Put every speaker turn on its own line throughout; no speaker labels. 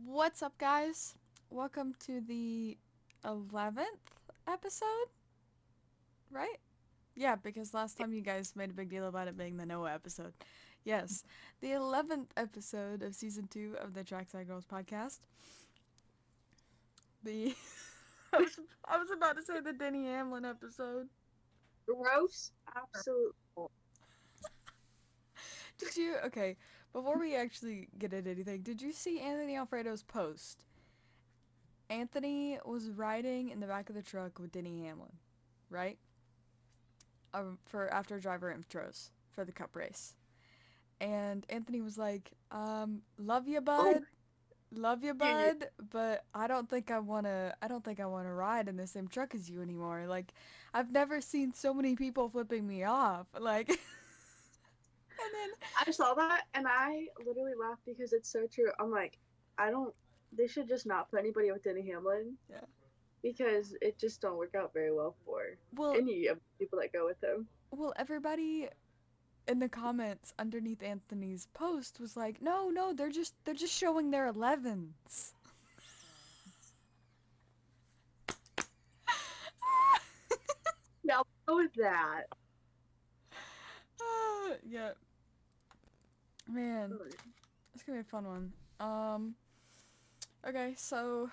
What's up, guys? Welcome to the 11th episode, right? Yeah, because last time you guys made a big deal about it being the Noah episode. Yes, the 11th episode of season 2 of the Trackside Girls podcast. The. I was about to say the Denny Hamlin episode.
Gross. Absolute.
Did you. Okay, before we actually get into anything, did you see Anthony Alfredo's post? Anthony was riding in the back of the truck with Denny Hamlin, right? For after driver intros for the cup race. And Anthony was like, love you,
Oh,
bud. Love you,
yeah.
bud, but I don't think I wanna ride in the same truck as you anymore. Like, I've never seen so many people flipping me off. Like, and then
I saw that and I literally laughed because it's so true. I'm like, I don't. They should just not put anybody with Denny Hamlin
yeah.
because it just don't work out very well for
Well,
any of the people that go with him.
everybody in the comments underneath Anthony's post was like, "No, no, they're just showing their 11s."
Yeah, I'll go with that.
Yeah, man, it's gonna be a fun one. Okay, so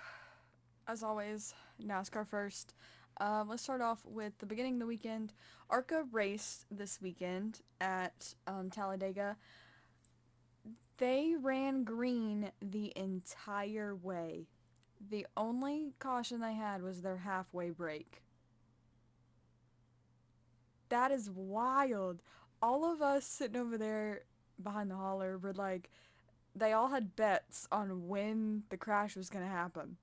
as always, NASCAR first. Let's start off with the beginning of the weekend. ARCA raced this weekend at Talladega. They ran green the entire way. The only caution they had was their halfway break. That is wild. All of us sitting over there behind the hauler were like, they all had bets on when the crash was going to happen.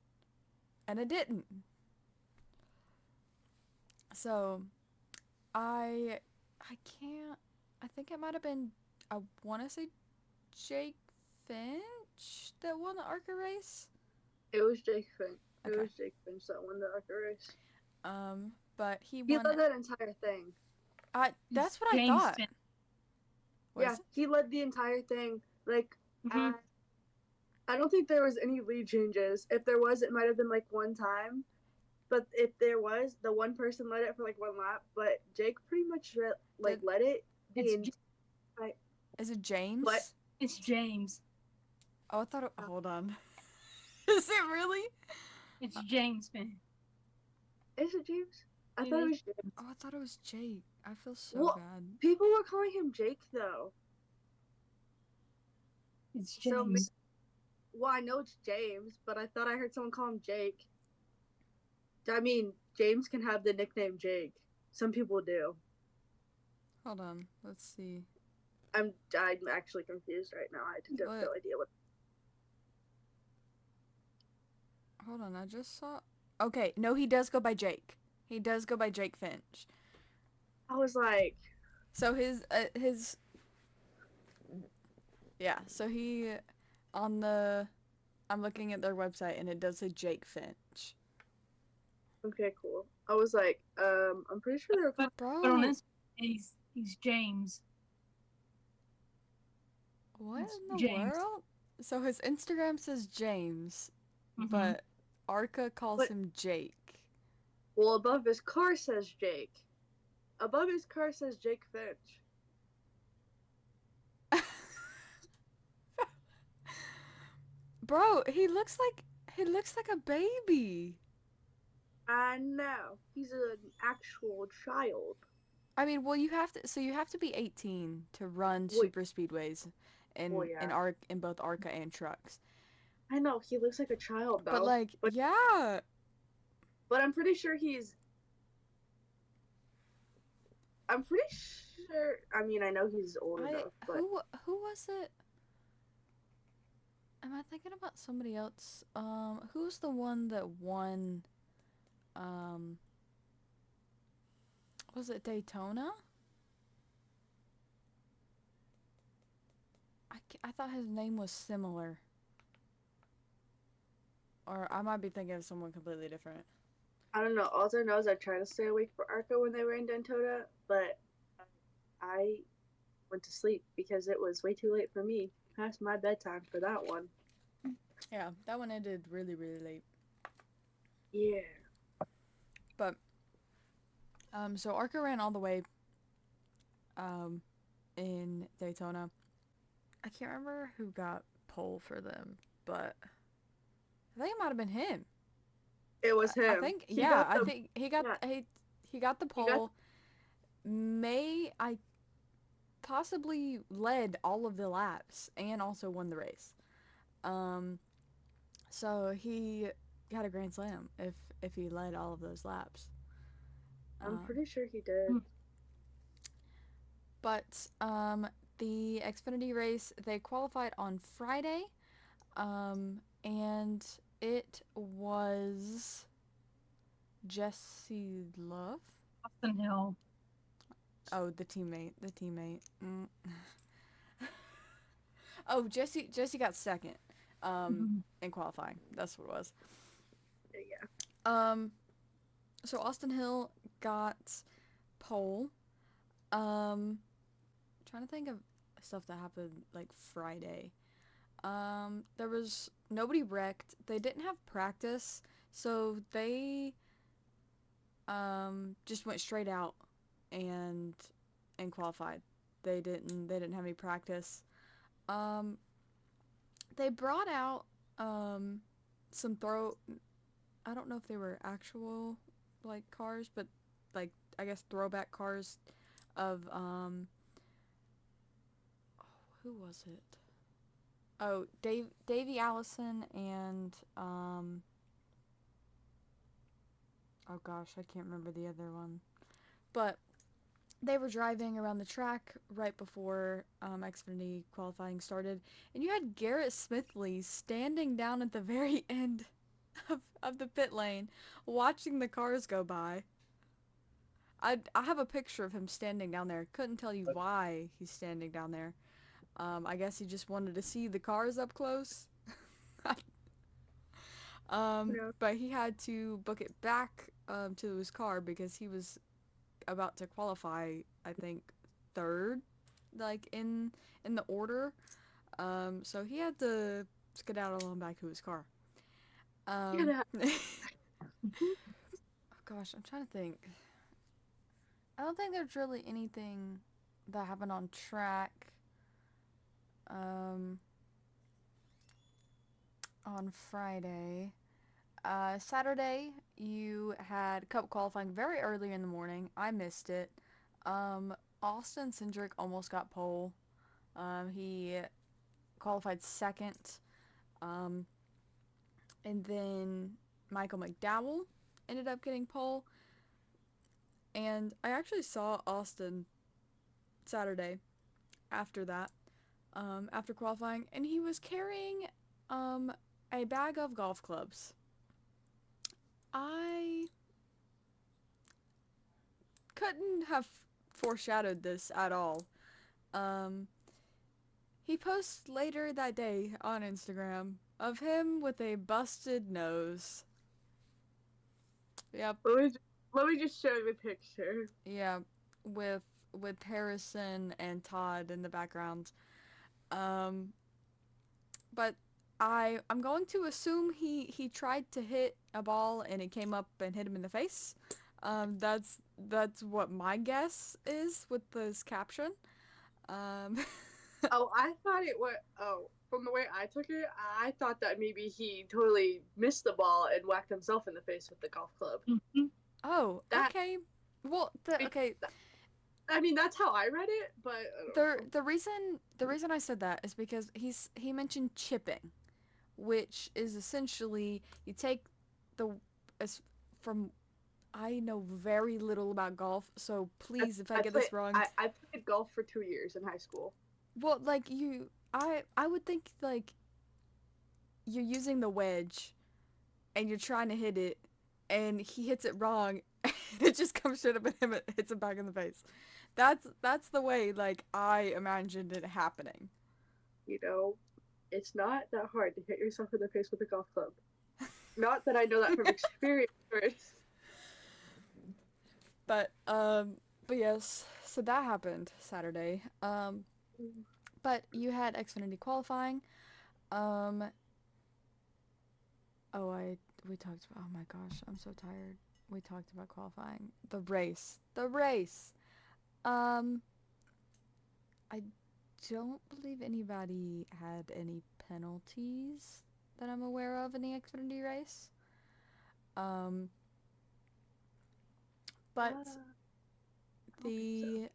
And it didn't. So I can't. I think it might have been. I want to say Jake Finch that won the ARCA race.
It was Jake Finch. It
Okay.
was Jake Finch that won the ARCA race.
But he
He
won.
led that entire thing.
That's
It's
what I
James
thought.
Finn.
What is
Yeah,
it?
he led the entire thing. Like,
Mm-hmm.
I don't think there was any lead changes. If there was, it might have been like one time. But if there was, the one person led it for like one lap. But Jake pretty much like
Did
led it the
It's
entire.
is it
What?
James?
it's James.
Oh, I thought. Hold on. Is it really?
It's
Uh,
James Finn.
Is it James? I
It
thought it
is.
was James.
Oh, I thought it was Jake. I feel so
Well,
bad.
people were calling him Jake though.
It's
So,
James.
well, I know it's James, but I thought I heard someone call him Jake. I mean, James can have the nickname Jake. Some people do.
Hold on. Let's see.
I'm actually confused right now. I have
But
no idea what.
hold on. I just saw. Okay, no, he does go by Jake. He does go by Jake Finch.
I was like,
So his yeah. So he on the I'm looking at their website and it does say Jake Finch.
okay, cool. I was like, I'm pretty sure they were
But
calling.
but on
Bro,
this, he's James.
what
It's
in the
James.
world? So his Instagram says James,
Mm-hmm.
but Arca calls
But
him Jake.
well, above his car says Jake. Above his car says Jake Finch.
Bro, he looks like a baby.
I know he's an actual child.
I mean, well, you have to be 18 to run
Wait,
super speedways
well,
in
yeah,
both Arca and trucks.
I know he looks like a child
But
though.
like,
But
yeah.
I'm pretty sure he's. I'm pretty sure. I mean, I know he's old
I
enough, but
who was it? Am I thinking about somebody else? Who's the one that won um was it Daytona? I thought his name was similar. Or I might be thinking of someone completely different.
I don't know. All I know is I tried to stay awake for Arco when they were in Daytona, but I went to sleep because it was way too late for me. Past my bedtime for that one.
Yeah, that one ended really, really late.
Yeah.
But so Arca ran all the way um in Daytona. I can't remember who got pole for them, but I think it might have been him.
It was
I
him.
think
He
yeah,
got
I
the
think he got the
he got
pole. May I possibly led all of the laps and also won the race. Um, so he got a grand slam if he led all of those laps.
I'm
Um,
pretty sure he did.
but the Xfinity race they qualified on Friday, and it was Jesse Love.
Austin Hill.
Oh, the teammate. Oh, Jesse got second,
Mhm.
in qualifying. That's what it was.
Yeah.
Um, so Austin Hill got pole. Trying to think of stuff that happened like Friday. There was nobody wrecked. They didn't have practice, so they just went straight out and qualified. They didn't have any practice. Um, they brought out some throw. I don't know if they were actual like cars, but like I guess throwback cars of who was it? Oh, Davy Allison and oh gosh, I can't remember the other one. But they were driving around the track right before Xfinity qualifying started, and you had Garrett Smithley standing down at the very end of the pit lane watching the cars go by. I have a picture of him standing down there. Couldn't tell you why he's standing down there. I guess he just wanted to see the cars up close.
No.
But he had to book it back to his car because he was about to qualify. I think third, like in the order. So he had to skedaddle on back to his car.
Yeah.
Oh gosh, I'm trying to think. I don't think there's really anything that happened on track. Um, on Friday. Saturday, you had Cup qualifying very early in the morning. I missed it. Austin Cindric almost got pole. He qualified second. Um, and then Michael McDowell ended up getting pole. And I actually saw Austin Saturday after that, after qualifying, and he was carrying um, a bag of golf clubs. I couldn't have foreshadowed this at all. Um, he posts later that day on Instagram of him with a busted nose. Yep,
Let me let me just show you the picture.
yeah, with Harrison and Todd in the background. Um, but I'm going to assume he tried to hit a ball and it came up and hit him in the face. That's what my guess is with this caption. Um,
Oh, I thought it was. Oh, from the way I took it, I thought that maybe he totally missed the ball and whacked himself in the face with the golf club.
Mhm.
oh,
That,
okay. Well, okay.
I mean, that's how I read it, but I don't know.
The reason I said that is because he mentioned chipping, which is essentially you take the as from I know very little about golf, so please if I get this wrong,
I played golf for 2 years in high school.
well, like I would think like you're using the wedge and you're trying to hit it and he hits it wrong and it just comes straight up at him and hits him back in the face. That's the way like I imagined it happening.
You know, it's not that hard to hit yourself in the face with a golf club. Not that I know that from experience.
But but yes, so that happened Saturday. But you had Xfinity qualifying. Um Oh, we talked about. Oh my gosh, I'm so tired. We talked about qualifying. The race. The race. Um, I don't believe anybody had any penalties that I'm aware of in the Xfinity race. Um, but
I don't think so.
the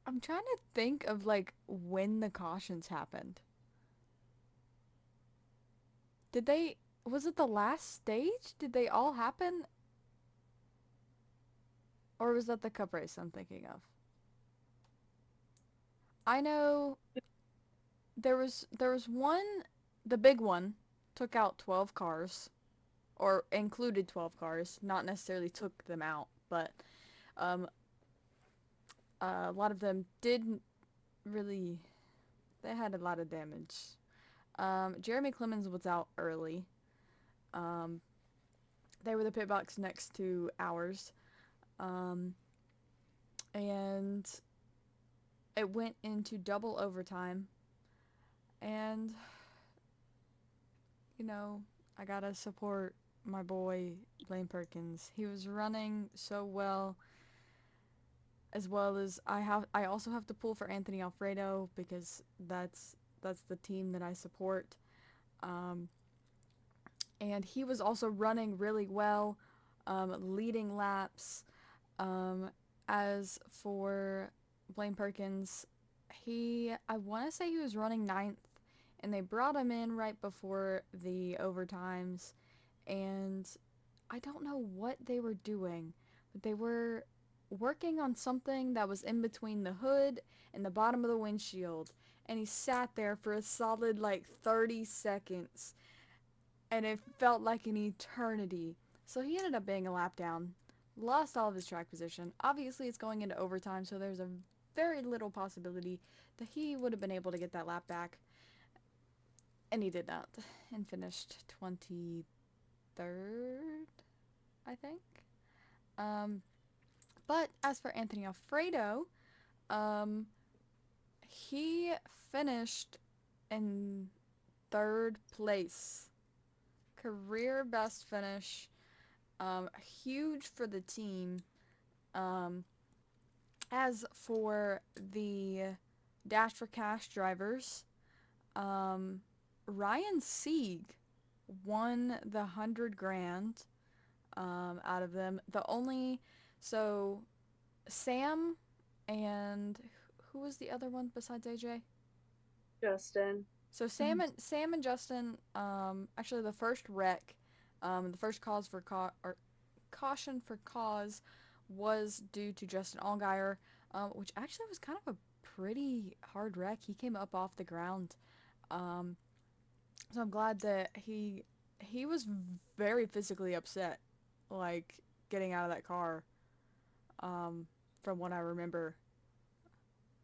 I'm trying to think of like when the cautions happened. Did they was it the last stage? Did they all happen or was that the cup race I'm thinking of? I know there was one the big one took out 12 cars or included 12 cars, not necessarily took them out, but um a lot of them didn't really they had a lot of damage. Jeremy Clemens was out early. Um, they were the pit box next to ours. Um, and it went into double overtime. And, you know, I gotta support my boy, Blaine Perkins. He was running so well, as well as I also have to pull for Anthony Alfredo because that's the team that I support. Um, and he was also running really well, leading laps. Um, as for Blaine Perkins, I want to say he was running ninth, and they brought him in right before the overtimes, and I don't know what they were doing, but they were working on something that was in between the hood and the bottom of the windshield, and he sat there for a solid like 30 seconds, and it felt like an eternity. So he ended up being a lap down, lost all of his track position. Obviously, it's going into overtime, so there's a very little possibility that he would have been able to get that lap back, and he did not, and finished 23rd, I think. Um, but as for Anthony Alfredo, um, he finished in third place, career best finish. Huge for the team. Um, as for the Dash for Cash drivers, um, Ryan Sieg won the 100 grand out of them. The only so Sam and who was the other one besides AJ?
Justin.
So Sam and Justin, actually the first wreck, the first cause for or caution for cause was due to Justin Allgaier, which actually was kind of a pretty hard wreck. He came up off the ground, um, so I'm glad that he was very physically upset, like getting out of that car. From what I remember.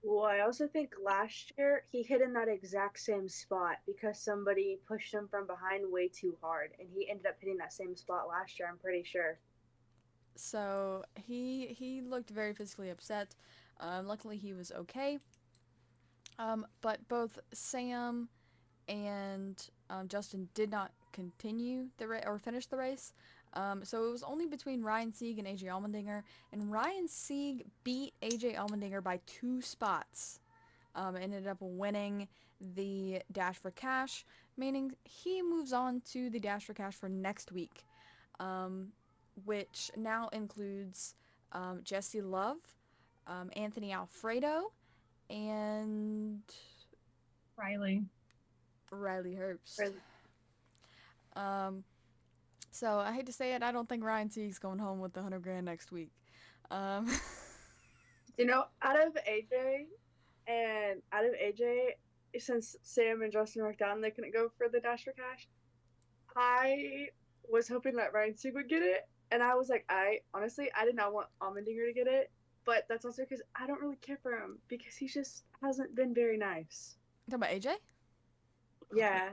Well, I also think last year he hit in that exact same spot because somebody pushed him from behind way too hard, and he ended up hitting that same spot last year. I'm pretty sure.
So he looked very physically upset. Luckily he was okay. But both Sam and Justin did not continue or finish the race. So it was only between Ryan Sieg and AJ Allmendinger, and Ryan Sieg beat AJ Allmendinger by 2 spots. Ended up winning the Dash for Cash, meaning he moves on to the Dash for Cash for next week, um, which now includes Jesse Love, Anthony Alfredo, and
Riley.
Riley Herbst.
Really.
Um, so I hate to say it, I don't think Ryan Sieg's going home with the 100 grand next week. Um,
Out of AJ, since Sam and Justin worked out and they couldn't go for the Dash for Cash, I was hoping that Ryan Sieg would get it, and I was like, I did not want Allmendinger to get it, but that's also because I don't really care for him because he just hasn't been very nice.
talking about AJ?
Yeah,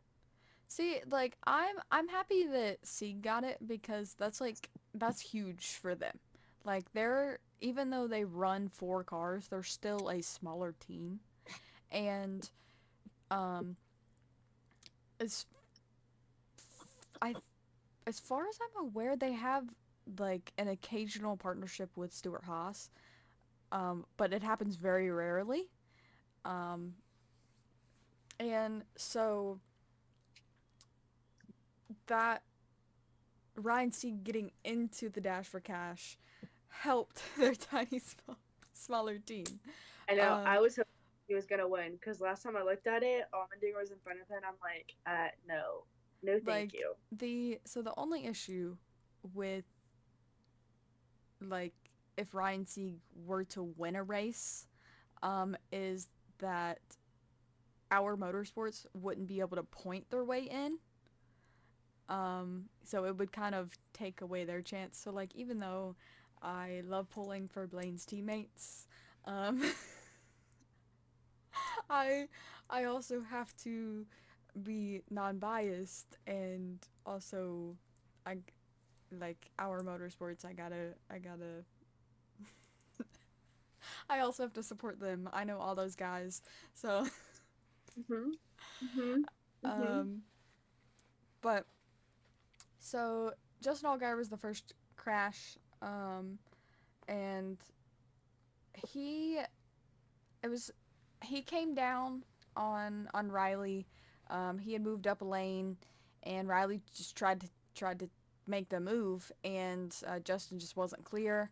See, like I'm happy that Sieg got it because that's huge for them. Like they're even though they run 4 cars, they're still a smaller team, And um, as I as far as I'm aware, they have like an occasional partnership with Stuart Haas, but it happens very rarely. Um, and so that Ryan Sieg getting into the Dash for Cash helped their smaller team.
I know. I
Um,
was hoping he was gonna win because last time I looked at it, Allmendinger was in front of him. I'm like, no, no, thank
like
you.
the only issue with like if Ryan Sieg were to win a race, is that our motorsports wouldn't be able to point their way in. So it would kind of take away their chance. So like even though I love pulling for Blaine's teammates, um, I I also have to be non-biased and also I like our motorsports. I also have to support them. I know all those guys, so
Mhm. Mhm. Mhm.
um, but so Justin Allgaier was the first crash, and he it was he came down on Riley. He had moved up a lane, and Riley just tried to make the move, and Justin just wasn't clear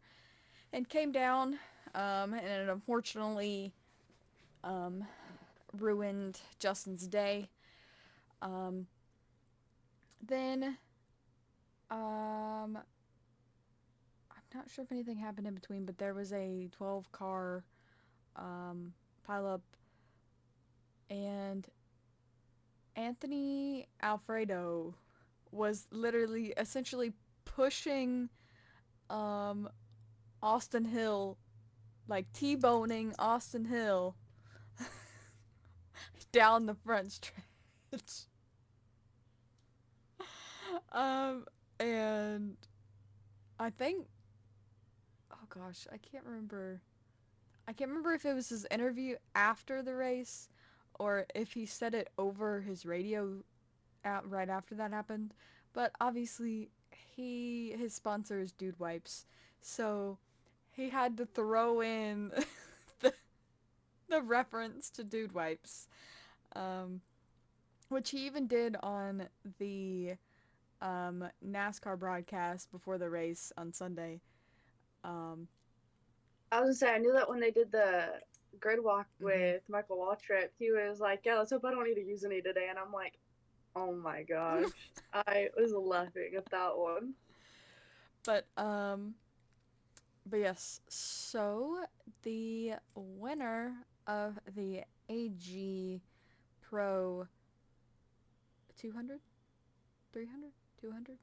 and came down, and it unfortunately um, ruined Justin's day. Um, then I'm not sure if anything happened in between, but there was a 12 car pileup, and Anthony Alfredo was literally essentially pushing um, Austin Hill, like T-boning Austin Hill down the front stretch. um, and I think, oh gosh, I can't remember if it was his interview after the race or if he said it over his radio out right after that happened. But obviously, his sponsor is Dude Wipes, so he had to throw in the the reference to Dude Wipes, um, which he even did on the NASCAR broadcast before the race on Sunday. Um,
I was gonna say I knew that when they did the grid walk
mm-hmm.
with Michael Waltrip, he was like, "Yeah, let's hope I don't need to use any today." And I'm like, "Oh my gosh!" I was laughing at that one.
but um, but yes, so the winner of the AG Pro 200, 300, 200,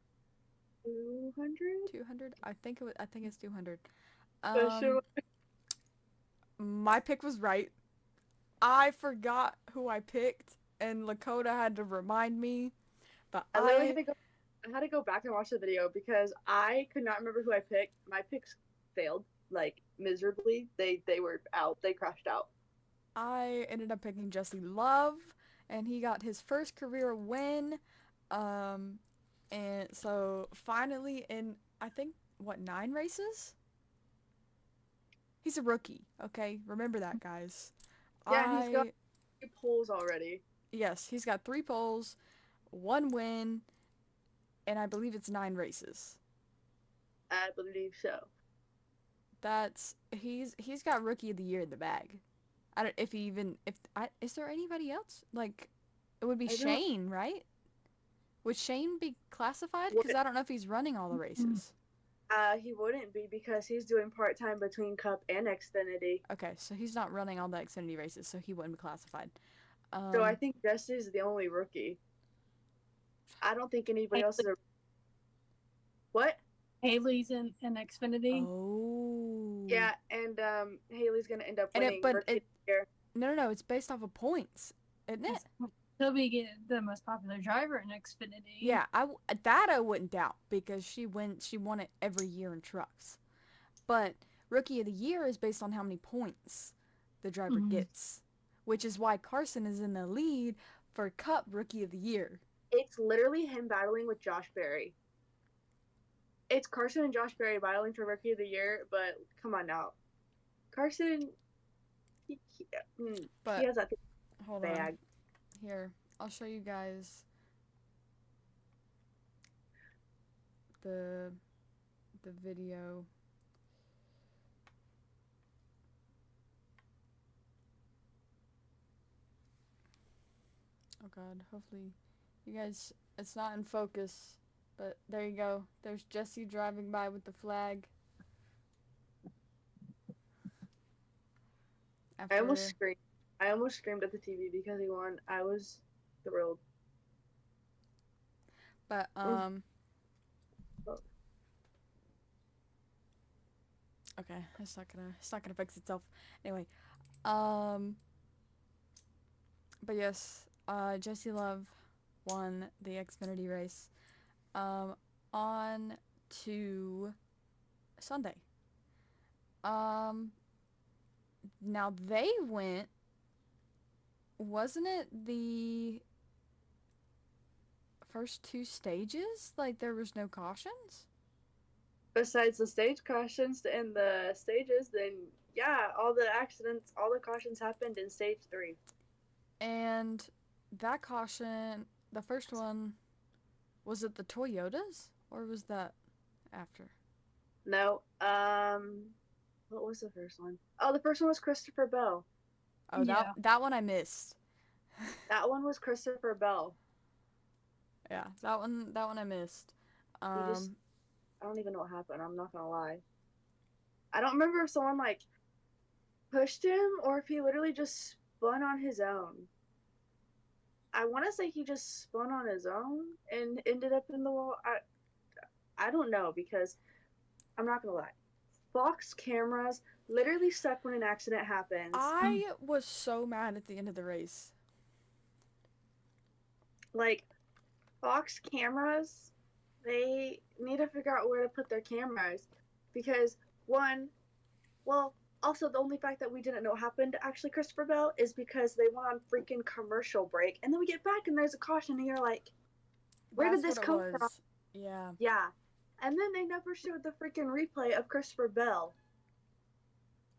200.
200. I think it's 200.
Special.
Um my pick was right. I forgot who I picked and Lakota had to remind me, but
I literally had to go. I had to go back and watch the video because I could not remember who I picked. My picks failed like miserably. They were out. They crashed out.
I ended up picking Jesse Love and he got his first career win. Um and so finally in I think what 9 races? He's a rookie, okay? Remember that, guys.
Yeah, and he's got
I
2 pulls already.
Yes, he's got 3 poles, 1 win, and I believe it's 9 races.
I believe so.
That's he's got rookie of the year in the bag. I don't if he even if I is there anybody else? Like it would be
I don't.
Shane, right? Would Shane be classified?
Would
Because I don't know if he's running all the races.
he wouldn't be because he's doing part time between Cup and Xfinity.
Okay, so he's not running all the Xfinity races, so he wouldn't be classified.
So I
Um,
think Jesse's the only rookie. I don't think anybody else is
Haley,
a what?
Haley's in Xfinity.
oh,
Yeah, and Haley's gonna end up
and it
winning
but
rookie
it
of the year.
no, it's based off of points, isn't it?
Yes, he'll be the most popular driver in Xfinity.
Yeah, that I wouldn't doubt because she won it every year in trucks. But rookie of the year is based on how many points the driver
Mm-hmm.
gets, which is why Carson is in the lead for Cup Rookie of the Year.
It's literally him battling with Josh Berry. It's Carson and Josh Berry battling for Rookie of the Year, but come on now. Carson, he has that
hold
bag.
on. Here, I'll show you guys the video. Oh god, hopefully you guys, it's not in focus, but there you go. There's Jesse driving by with the flag.
I almost screamed. I almost screamed at the TV because he won. I was thrilled.
But okay, it's not gonna fix itself. Anyway, but yes, Jesse Love won the Xfinity race. On to Sunday. Now they went. Wasn't it the first two stages? Like there was no cautions?
Besides the stage cautions and the stages, then yeah, all the accidents, all the cautions happened in stage 3.
And that caution, the first one, was it the Toyotas or was that after?
No, what was the first one? Oh, the first one was Christopher Bell.
Oh, that one I missed.
That one was Christopher Bell.
Yeah, that one I missed.
I don't even know what happened. I'm not gonna lie. I don't remember if someone like pushed him or if he literally just spun on his own. I want to say he just spun on his own and ended up in the wall. I don't know because I'm not gonna lie. Fox cameras literally suck when an accident happens.
I was so mad at the end of the race.
Like, Fox cameras, they need to figure out where to put their cameras because also the only fact that we didn't know what happened to actually Christopher Bell is because they went on freaking commercial break and then we get back and there's a caution and you're like, where did this come from?
Yeah.
Yeah. And then they never showed the freaking replay of Christopher Bell.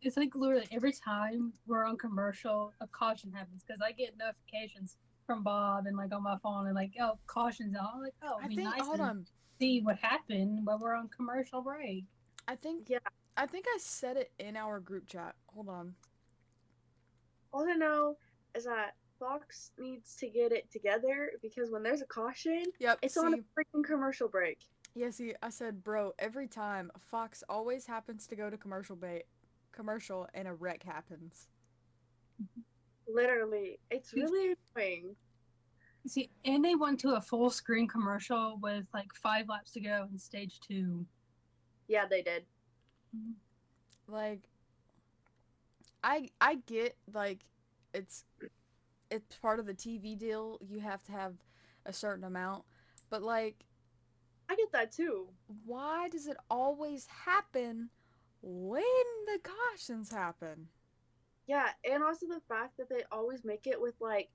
It's like literally every time we're on commercial, a caution happens because I get notifications from Bob and like on my phone and like, oh, caution's on. I'm like, oh, it'd be nice to see what happened, but we're on commercial break.
I think I said it in our group chat. Hold on.
All I know is that Fox needs to get it together because when there's a caution, it's on a freaking commercial break.
Yeah, see, I said, bro, every time Fox always happens to go to commercial and a wreck happens.
Literally, it's really annoying.
See, and they went to a full screen commercial with like 5 laps to go in stage 2.
Yeah, they did.
Like, I get like it's part of the TV deal. You have to have a certain amount, but like,
I get that too.
Why does it always happen when the cautions happen?
Yeah, and also the fact that they always make it with like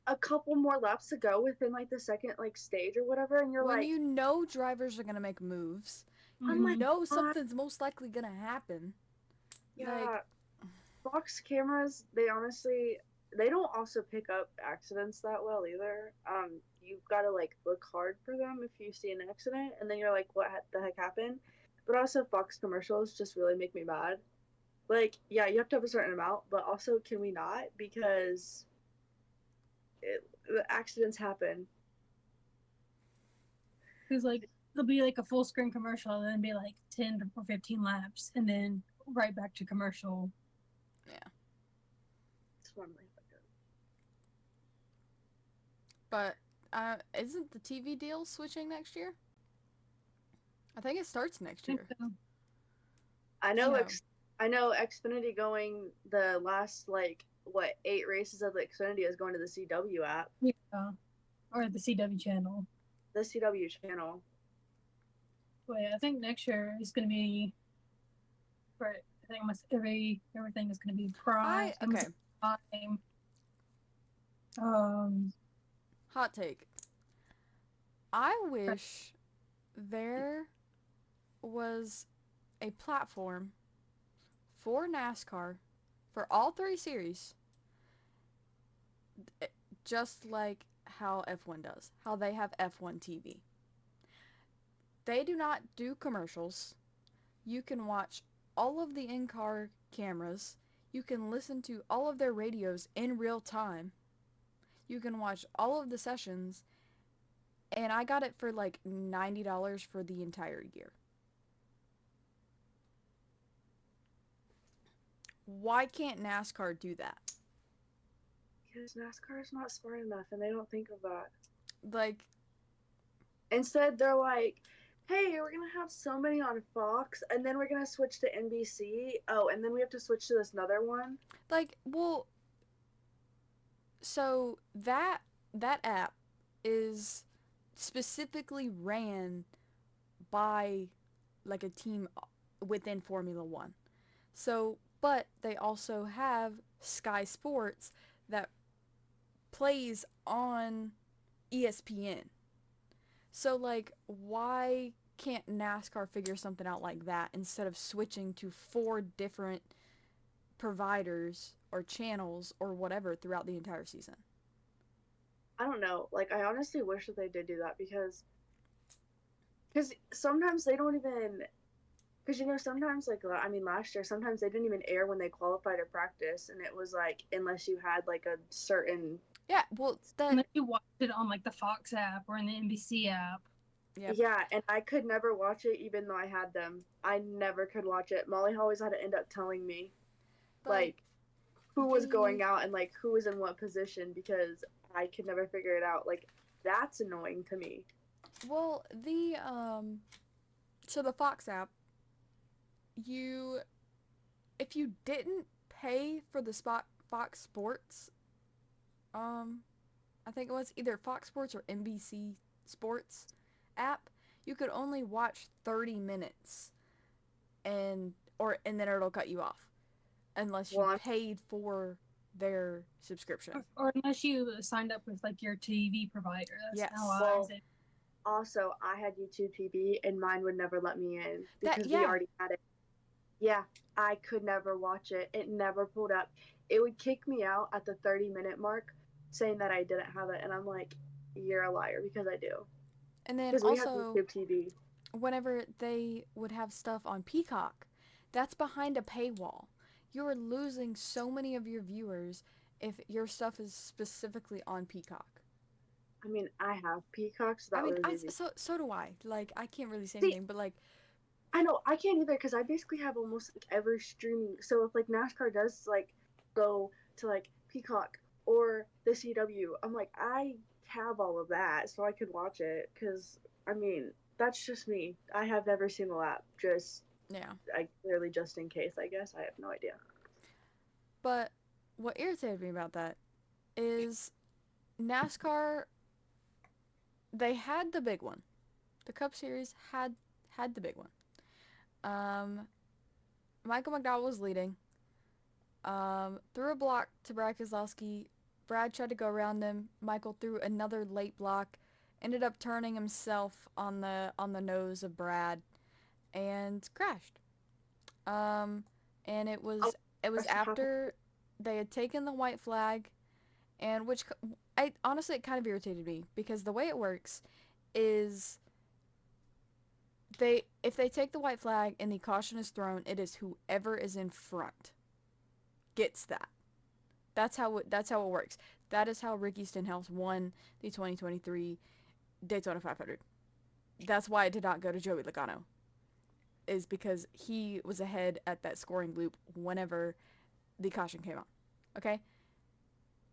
a couple more laps to go within like the second like stage or whatever, and you're
when
like,
you know drivers are gonna make moves, you know something's most likely gonna happen.
Yeah, like, Fox cameras, they don't also pick up accidents that well either. You've got to like look hard for them if you see an accident, and then you're like, what the heck happened? But also Fox commercials just really make me mad. Like, yeah, you have to have a certain amount, but also can we not? Because the accidents happen.
Because like there'll be like a full screen commercial and then be like 10 or 15 laps and then right back to commercial.
Yeah.
It's normally
but isn't the TV deal switching next year? I think it starts next year.
So.
I know Xfinity going the last 8 races of the Xfinity is going to the CW app.
Yeah. Or the CW channel.
The CW channel.
Well, yeah, I think next year is going to be everything is going to be prime.
Okay.
time. Um,
Hot take. I wish there was a platform for NASCAR for all three series, just like how F1 does, how they have F1 TV. They do not do commercials. You can watch all of the in-car cameras. You can listen to all of their radios in real time. You can watch all of the sessions, and I got it for like $90 for the entire year. Why can't NASCAR do that?
Because NASCAR is not smart enough and they don't think of that.
Like,
instead, they're like, hey, we're going to have so many on Fox, and then we're going to switch to NBC. Oh, and then we have to switch to this other one.
well, so that app is specifically ran by like a team within Formula 1. So, but they also have Sky Sports that plays on ESPN. So, like, why can't NASCAR figure something out like that instead of switching to 4 different providers or channels or whatever throughout the entire season?
I don't know. Like, I honestly wish that they did do that because sometimes they don't even, because sometimes, like, I mean, last year sometimes they didn't even air when they qualified or practice, and it was like unless you had like a certain,
Yeah, well,
unless you watched it on like the Fox app or in the NBC app.
Yep.
Yeah, and I could never watch it even though I had them. I never could watch it. Molly always had to end up telling me,
But
like, who was going out and like who was in what position because I could never figure it out. Like, that's annoying to me.
Well, so the Fox app, if you didn't pay for the Fox Sports, I think it was either Fox Sports or NBC Sports app, you could only watch 30 minutes and then it'll cut you off unless you paid for their subscription.
Or unless you signed up with like your TV provider. That's
Yes.
how I did.
Also, I had YouTube TV and mine would never let me in because we already had it. Yeah, I could never watch it. It never pulled up. It would kick me out at the 30-minute mark saying that I didn't have it. And I'm like, you're a liar because I do.
And then
Because we have
also,
YouTube TV.
whenever they would have stuff on Peacock, that's behind a paywall. You're losing so many of your viewers if your stuff is specifically on Peacock.
I mean, I have Peacock, so that was easy.
So do I. Like, I can't really say anything, but like,
I know I can't either because I basically have almost like every streaming. So if like NASCAR does like go to like Peacock or the CW, I'm like I have all of that, so I could watch it. Because I mean, that's just me. I have every single app. Just I clearly just in case. I guess I have no idea.
But what irritated me about that is NASCAR. They had the big one. The Cup Series had the big one. Michael McDowell was leading. Threw a block to Brad Keselowski. Brad tried to go around him. Michael threw another late block. Ended up turning himself on the nose of Brad, and crashed. And it was after they had taken the white flag, and which I honestly it kind of irritated me because the way it works is if they take the white flag and the caution is thrown, it is whoever is in front gets that. That's how it works. That is how Ricky Stenhouse won the 2023 Daytona 500. That's why it did not go to Joey Logano. Is because he was ahead at that scoring loop whenever the caution came on. Okay?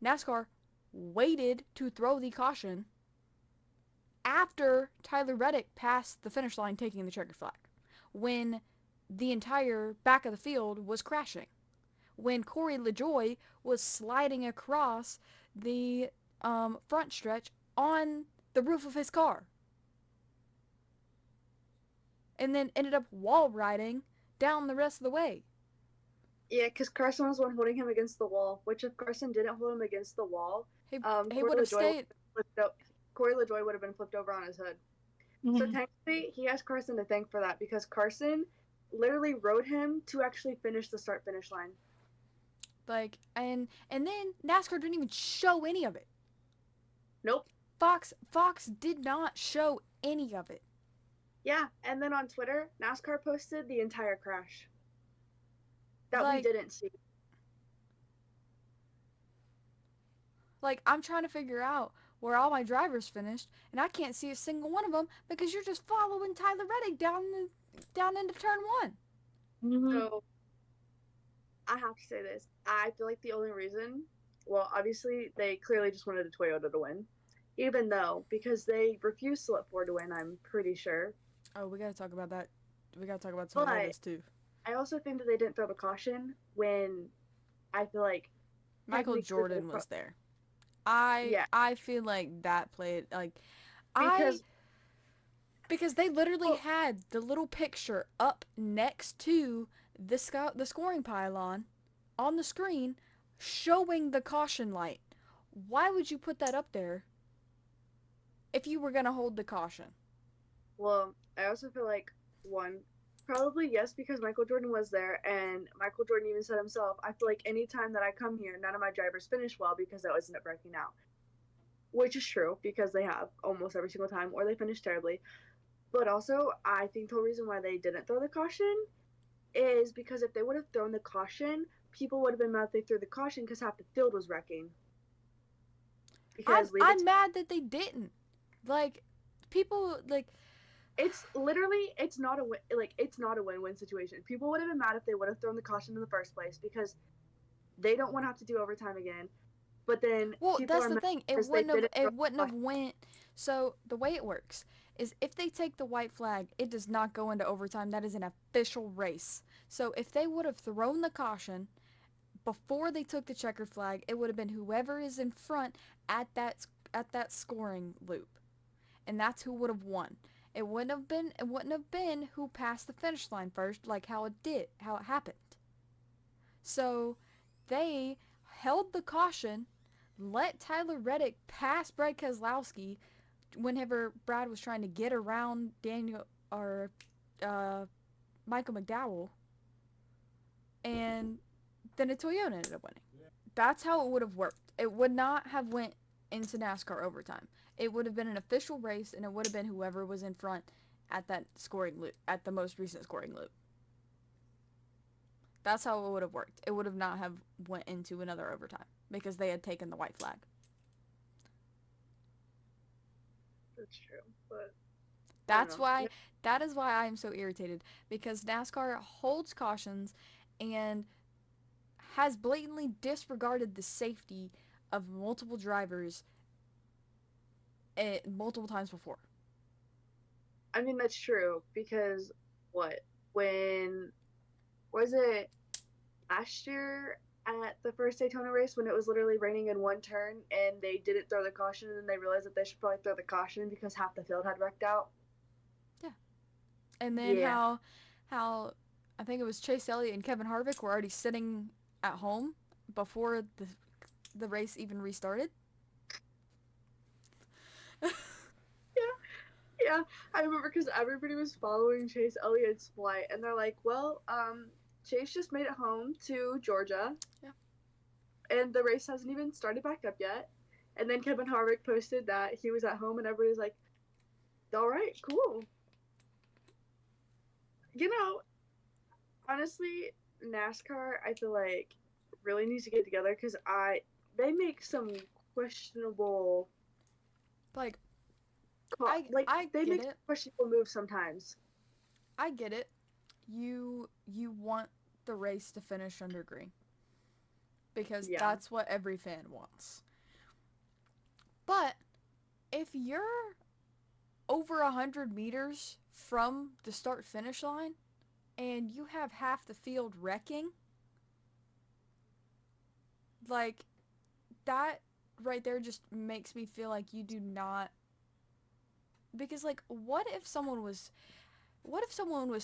NASCAR waited to throw the caution after Tyler Reddick passed the finish line taking the checkered flag, when the entire back of the field was crashing, when Corey LaJoie was sliding across the front stretch on the roof of his car, and then ended up wall riding down the rest of the way.
Yeah, because Carson was the one holding him against the wall. Which if Carson didn't hold him against the wall,
He
Corey
would have
LaJoy
stayed.
Corey LaJoy would have been flipped over on his hood.
Mm-hmm.
So technically, he has Carson to thank for that because Carson literally rode him to actually finish the start finish line.
Like, and then NASCAR didn't even show any of it.
Nope.
Fox did not show any of it.
Yeah, and then on Twitter, NASCAR posted the entire crash that we
Like,
didn't see.
like I'm trying to figure out where all my drivers finished, and I can't see a single one of them because you're just following Tyler Reddick down into turn one.
Mm-hmm.
So I have to say this. I feel like the only reason, well, obviously they clearly just wanted a Toyota to win, even though because they refused to let Ford win. I'm pretty sure.
Oh, we gotta talk about that. We gotta talk about
But
Toyotas too.
I also think that they didn't throw the caution when I feel like
Michael
technically
Jordan was there.
yeah,
I feel like that played like I
because
because they literally
well,
had the little picture up next to the scoring pylon on the screen showing the caution light. Why would you put that up there if you were going to hold the caution?
well, I also feel like one probably yes because Michael Jordan was there and Michael Jordan even said himself, I feel like anytime that I come here, none of my drivers finish well because I always end up breaking out. Which is true because they have almost every single time or they finish terribly. But also, I think the reason why they didn't throw the caution is because if they would have thrown the caution, people would have been mad they threw the caution because half the field was wrecking. Because leave it
I'm mad that they didn't. Like people like
it's literally it's not a win, like it's not a win-win situation. People would have been mad if they would have thrown the caution in the first place because they don't want to have to do overtime again. But then
well,
people
that's
are
the
mad
thing.
because they didn't throw
It
the
wouldn't have
caution.
went. So the way it works is if they take the white flag, it does not go into overtime. That is an official race. So if they would have thrown the caution before they took the checkered flag, it would have been whoever is in front at that scoring loop, and that's who would have won. It wouldn't have been who passed the finish line first, like how it happened. So they held the caution, let Tyler Reddick pass Brad Keselowski whenever Brad was trying to get around Daniel or uh, Michael McDowell, and then a Toyota ended up winning. That's how it would have worked. It would not have went into NASCAR overtime. It would have been an official race, and it would have been whoever was in front at that scoring loop, at the most recent scoring loop. That's how it would have worked. It would have not have went into another overtime because they had taken the white flag.
That's true, but
That's why that is why I am so irritated because NASCAR holds cautions and has blatantly disregarded the safety of multiple drivers multiple times before.
I mean that's true because what when was it last year at the first Daytona race when it was literally raining in one turn and they didn't throw the caution and then they realized that they should probably throw the caution because half the field had wrecked out.
Yeah. And then
Yeah.
how I think it was Chase Elliott and Kevin Harvick were already sitting at home before the race even restarted.
Yeah, I remember because everybody was following Chase Elliott's flight, and they're like, "Well, Chase just made it home to Georgia,
Yeah.
and the race hasn't even started back up yet." And then Kevin Harvick posted that he was at home, and everybody's like, "All right, cool." You know, honestly, NASCAR, I feel like really needs to get together because they make some questionable
Like
like
I
they
get
make
it.
questionable moves sometimes.
I get it. You want the race to finish under green because
Yeah.
that's what every fan wants. But if you're over 100 meters from the start finish line and you have half the field wrecking, like that right there just makes me feel like you do not, because like what if someone was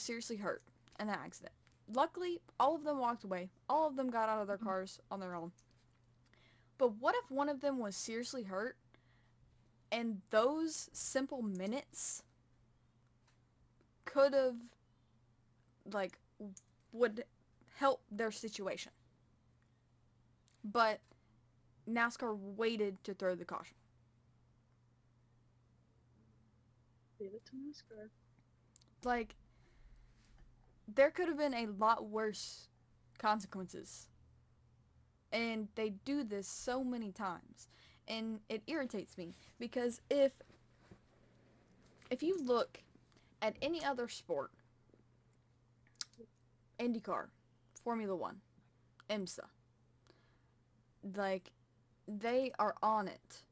seriously hurt in that accident? luckily, all of them walked away. All of them got out of their cars on their own. But what if one of them was seriously hurt and those simple minutes could have, like, would help their situation? But NASCAR waited to throw the caution.
Leave it to NASCAR.
Like, there could have been a lot worse consequences. And they do this so many times. And it irritates me because if you look at any other sport, IndyCar, Formula 1, IMSA, like, they are on it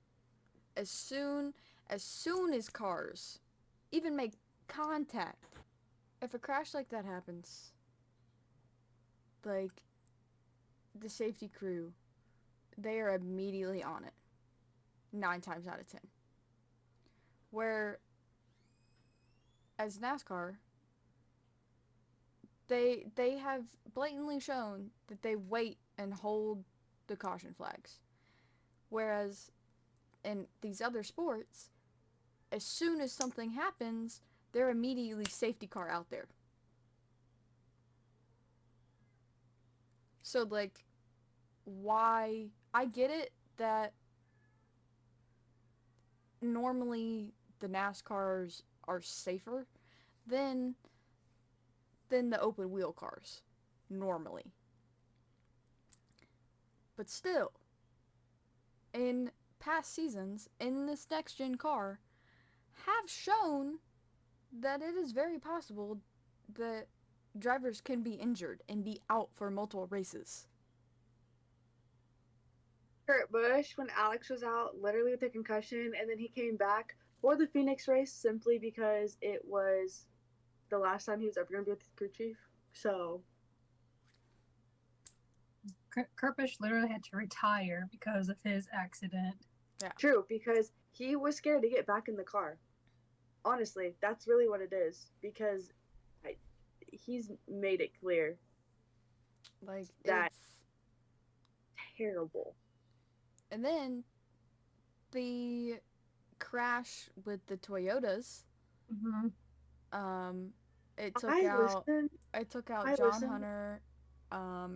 as soon as cars even make contact. If a crash like that happens, like, the safety crew, they are immediately on it 9 times out of 10. Where as NASCAR, they have blatantly shown that they wait and hold the caution flags. Whereas in these other sports, as soon as something happens, they're immediately safety car out there. So, like, why? I get it that normally the NASCARs are safer than the open wheel cars normally. But still, in past seasons, in this next gen car, have shown that it is very possible that drivers can be injured and be out for multiple races.
Kurt Busch, when Alex was out, literally with a concussion, and then he came back for the Phoenix race simply because it was the last time he was ever going to be with the crew chief. So
Kurt Busch literally had to retire because of his accident.
Yeah.
True, because he was scared to get back in the car. Honestly, that's really what it is. Because he's made it clear.
Like,
that's
it's
terrible.
And then the crash with the Toyotas.
Mm-hmm.
It took out John Hunter,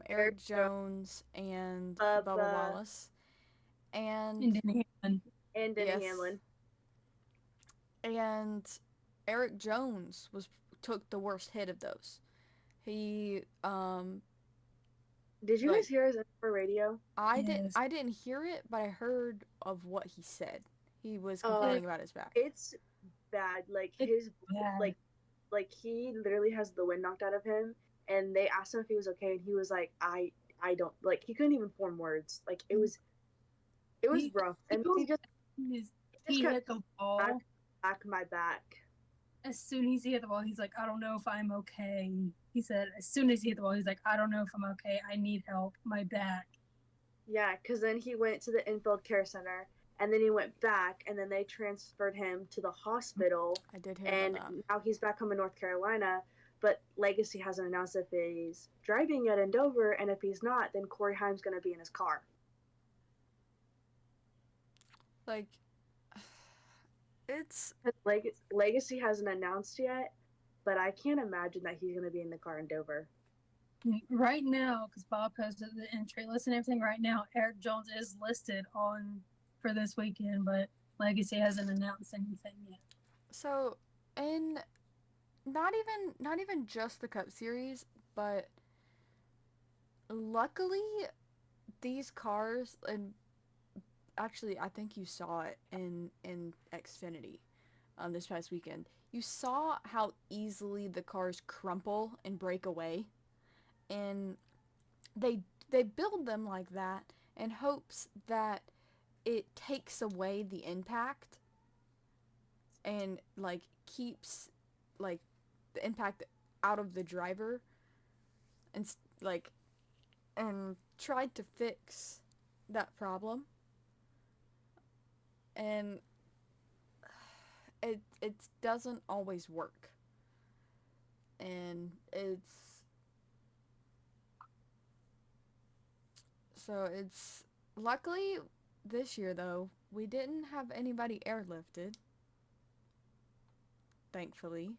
Eric Jones, and Bubba Wallace, and
Denny
Hamlin.
And Eric Jones took the worst hit of those. He
Did you guys hear his radio?
I didn't hear it, but I heard of what he said. He was complaining about his back.
It's bad. Like his bad. like he literally has the wind knocked out of him, and they asked him if he was okay, and he was like, I don't, like, he couldn't even form words. Like it was rough. And he
hit the ball.
Back my back.
As soon as he hit the ball, he's like, I don't know if I'm okay. He said, as soon as he hit the ball, he's like, I don't know if I'm okay. I need help. My back.
Yeah, because then he went to the infield care center, and then he went back, and then they transferred him to the hospital.
I did hear
and
about that.
Now he's back home in North Carolina, but Legacy hasn't announced if he's driving yet in Dover, and if he's not, then Corey Haim's going to be in his car.
Like, it's...
Legacy hasn't announced yet, but I can't imagine that he's going to be in the car in Dover.
Right now, because Bob posted the entry list and everything, right now, Eric Jones is listed on for this weekend, but Legacy hasn't announced anything yet.
So, in not even just the Cup Series, but luckily these cars, and actually I think you saw it in Xfinity this past weekend. You saw how easily the cars crumple and break away, and they build them like that in hopes that it takes away the impact and, like, keeps, like, the impact out of the driver, and tried to fix that problem, and it doesn't always work, and So it's luckily this year though we didn't have anybody airlifted, thankfully,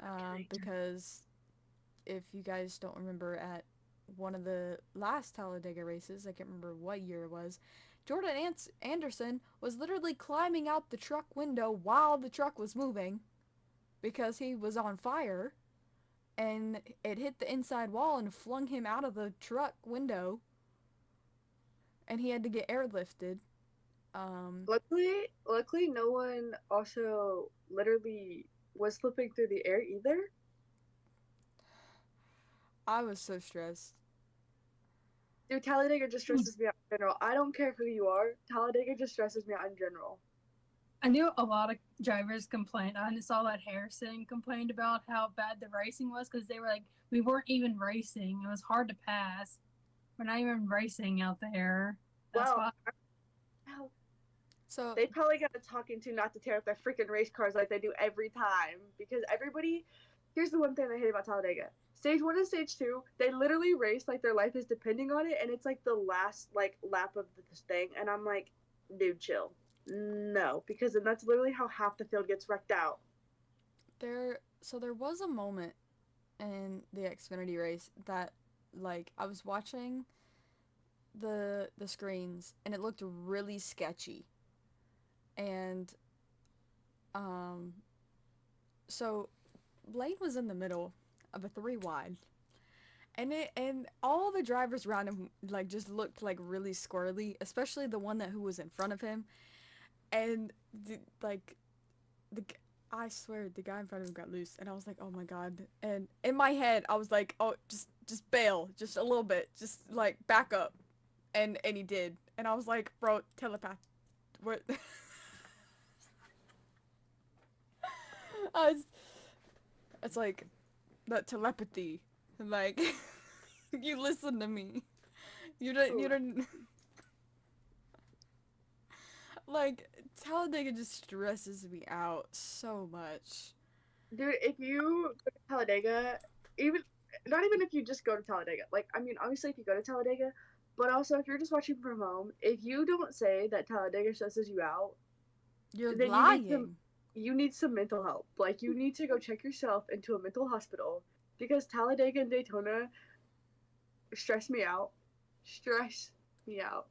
Yeah,
because if you guys don't remember at one of the last Talladega races, I can't remember what year it was, Jordan Anderson was literally climbing out the truck window while the truck was moving because he was on fire, and it hit the inside wall and flung him out of the truck window, and he had to get airlifted.
luckily, no one also literally was flipping through the air either.
I was so stressed.
Dude, Talladega just stresses me out in general. I don't care who you are. Talladega just stresses me out in general.
I knew a lot of drivers complained. I saw that Harrison complained about how bad the racing was because they were like, we weren't even racing. It was hard to pass. We're not even racing out there. That's
Well,
why.
So
they probably got a talking to not to tear up their freaking race cars like they do every time. Because everybody, here's the one thing I hate about Talladega. Stage 1 and Stage 2, they literally race like their life is depending on it, and it's like the last like lap of this thing, and I'm like, dude, chill. No, because then that's literally how half the field gets wrecked out.
there was a moment in the Xfinity race that, like, I was watching the screens and it looked really sketchy. And um so Lane was in the middle of a 3 wide. And all the drivers around him like just looked like really squirrely, especially the one who was in front of him. And like the I swear the guy in front of him got loose, and I was like, oh my god. And in my head I was like, oh, just bail just a little bit, just like back up. And he did, and I was like, bro, telepath, what? I was, it's like that telepathy, like you listen to me, you don't like Talladega just stresses me out so much.
Dude, if you go to Talladega, even not even if you just go to Talladega, like I mean, obviously if you go to Talladega, but also if you're just watching from home, if you don't say that Talladega stresses you out,
You're
then
lying.
you need some mental help. Like you need to go check yourself into a mental hospital because Talladega and Daytona stress me out. Stress me out.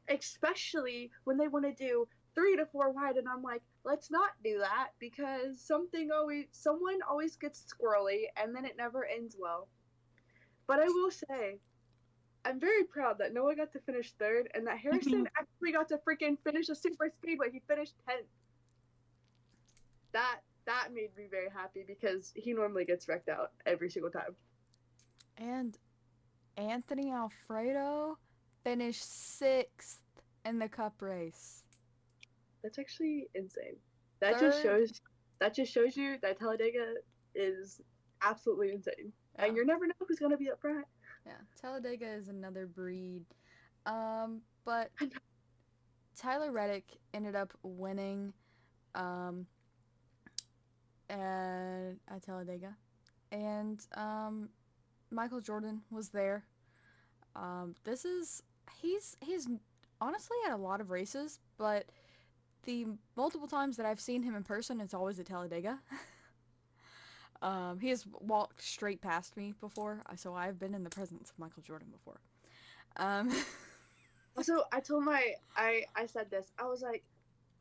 Especially when they want to do 3 to 4 wide and I'm like, let's not do that because someone always gets squirrely and then it never ends well. But I will say, I'm very proud that Noah got to finish third and that Harrison actually got to freaking finish a super speedway. He finished 10th. That made me very happy because he normally gets wrecked out every single time.
And Anthony Alfredo finished 6th in the cup race.
That's actually insane. That just
Third,
shows that just shows you that Talladega is absolutely insane.
yeah,
And you never know who's gonna be up front.
yeah. Talladega is another breed. But Tyler Reddick ended up winning um, at Talladega, and Michael Jordan was there. This is he's honestly at a lot of races, but the multiple times that I've seen him in person, it's always at Talladega. He has walked straight past me before, so I've been in the presence of Michael Jordan before. Um,
Also, I said this. I was like,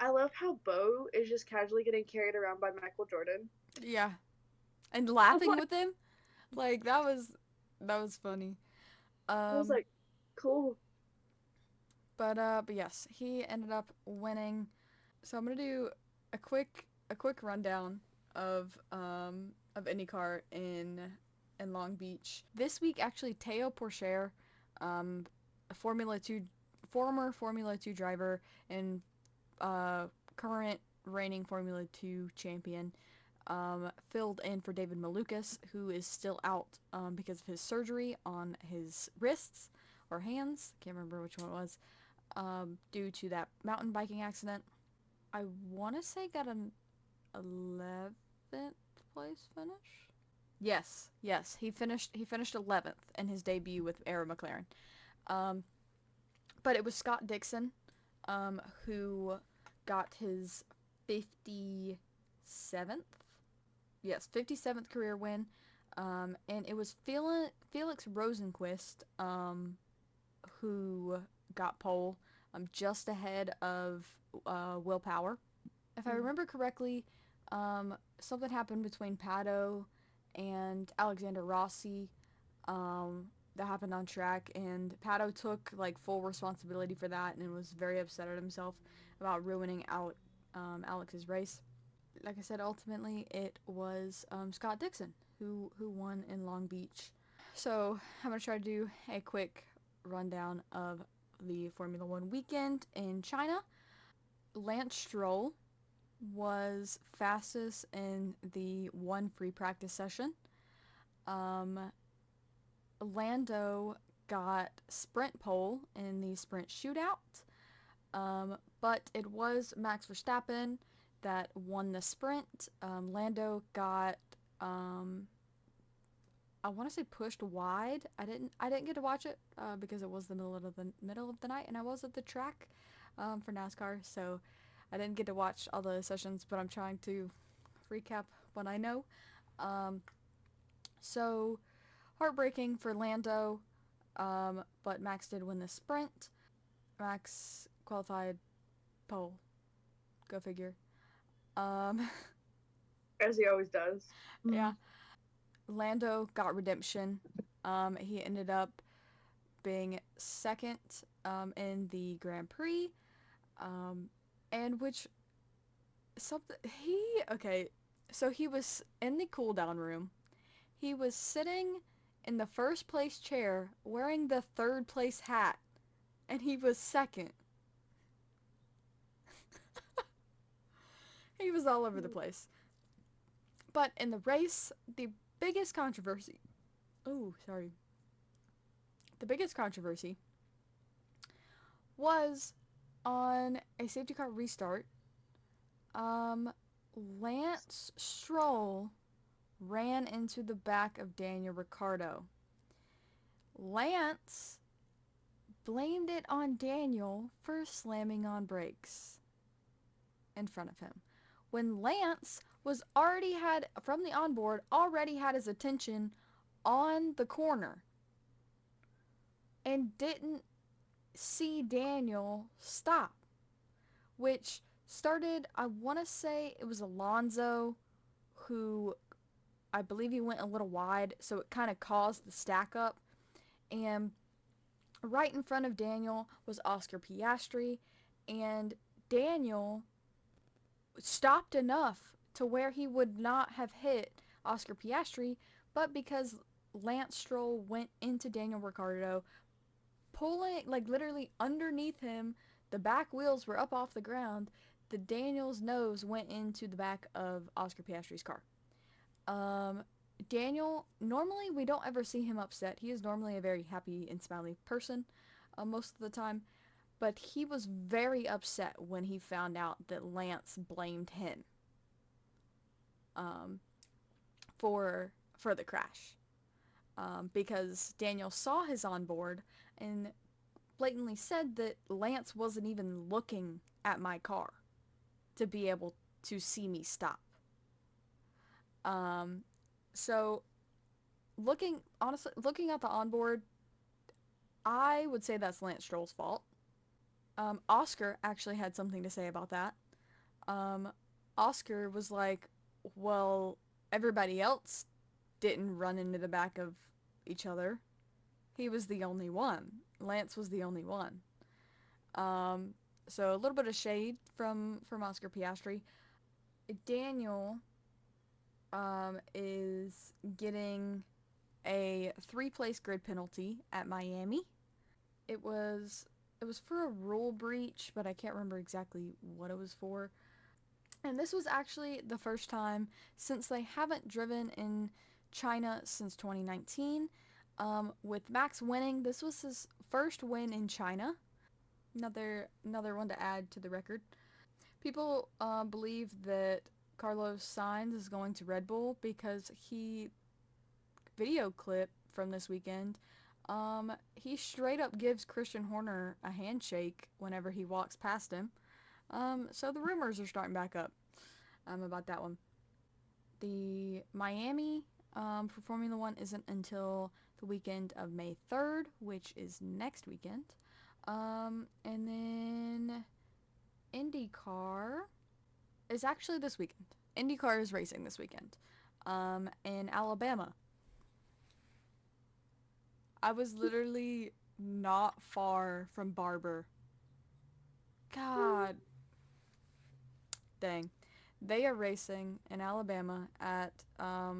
I love how Bo is just casually getting carried around by Michael Jordan.
yeah, and
I was
laughing
like,
with him, like that was funny.
I was
Um,
like cool.
but yes, he ended up winning. So I'm gonna do a quick rundown of IndyCar in Long Beach this week. Actually, Teo Porcher, a former Formula Two driver and current reigning Formula Two champion, filled in for David Malukas, who is still out because of his surgery on his wrists or hands. Can't remember which one it was. Due to that mountain biking accident. I want to say got an 11th place finish. Yes, he finished 11th in his debut with Arrow McLaren. Um, but it was Scott Dixon who got his 57th, yes, 57th career win. And it was Felix Rosenquist who got pole, just ahead of Will Power. If I remember correctly, something happened between Pato and Alexander Rossi that happened on track, and Pato took like full responsibility for that and was very upset at himself about ruining Alex's race. Like I said, ultimately it was Scott Dixon who won in Long Beach. So I'm gonna try to do a quick rundown of the Formula One weekend in China. Lance Stroll was fastest in the one free practice session. Um, Lando got sprint pole in the sprint shootout, but it was Max Verstappen that won the sprint. Lando got, I want to say pushed wide. I didn't get to watch it because it was the middle of the night, and I was at the track for NASCAR, so I didn't get to watch all the sessions. But I'm trying to recap what I know. Um, so heartbreaking for Lando, but Max did win the sprint. Max qualified pole. Go figure. Um,
As he always does.
yeah. Lando got redemption. He ended up being second in the Grand Prix, and which something he okay. So he was in the cool down room. He was sitting in the first place chair wearing the third place hat, and he was second. He was all over the place. But in the race, the biggest controversy. Oh, sorry. The biggest controversy was on a safety car restart. Um, Lance Stroll ran into the back of Daniel Ricciardo. Lance blamed it on Daniel for slamming on brakes in front of him. When Lance was already had, from the onboard, already had his attention on the corner and didn't see Daniel stop, which started, I want to say it was Alonso who, I believe he went a little wide, so it kind of caused the stack up. And right in front of Daniel was Oscar Piastri, and Daniel stopped enough to where he would not have hit Oscar Piastri, but because Lance Stroll went into Daniel Ricciardo, pulling, like literally underneath him, the back wheels were up off the ground, the Daniel's nose went into the back of Oscar Piastri's car. Daniel, normally we don't ever see him upset. He is normally a very happy and smiley person most of the time, but he was very upset when he found out that Lance blamed him um, for the crash. Because Daniel saw his onboard and blatantly said that Lance wasn't even looking at my car to be able to see me stop. Um, so looking at the onboard, I would say that's Lance Stroll's fault. Oscar actually had something to say about that. Um, Oscar was like, well, everybody else didn't run into the back of each other. He was the only one. Lance was the only one. Um, so a little bit of shade from Oscar Piastri. Daniel is getting a 3-place grid penalty at Miami. It was for a rule breach, but I can't remember exactly what it was for. And this was actually the first time since they haven't driven in China since 2019. With Max winning, this was his first win in China. Another one to add to the record. People believe that Carlos Sainz is going to Red Bull because video clip from this weekend, He straight up gives Christian Horner a handshake whenever he walks past him. So the rumors are starting back up about that one. The Miami for Formula One isn't until the weekend of May 3rd, which is next weekend. And then IndyCar is actually this weekend. IndyCar is racing this weekend in Alabama. I was literally not far from Barber. God. Dang. They are racing in Alabama at, I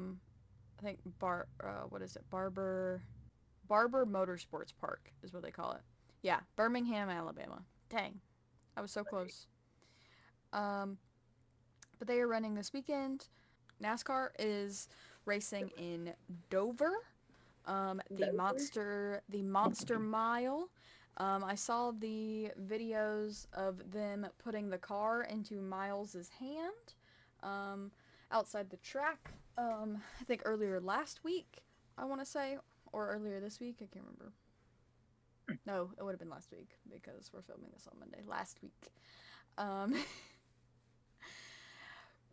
think, what is it? Barber Motorsports Park is what they call it. Yeah, Birmingham, Alabama. Dang. I was so close. But they are running this weekend. NASCAR is racing in Dover. The Monster Mile. I saw the videos of them putting the car into Miles's hand outside the track. I think earlier last week, I want to say, or earlier this week. I can't remember. No, it would have been last week because we're filming this on Monday. Last week.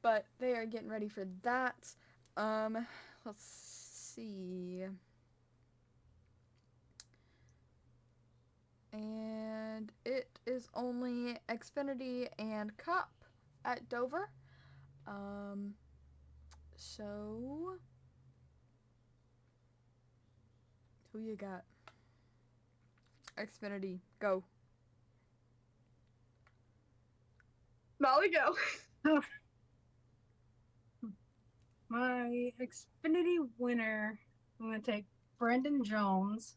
But they are getting ready for that. Let's see. And it is only Xfinity and Cup at Dover. So who you got? Xfinity, go.
Molly, go.
Oh. My Xfinity winner, I'm going to take Brendan Jones.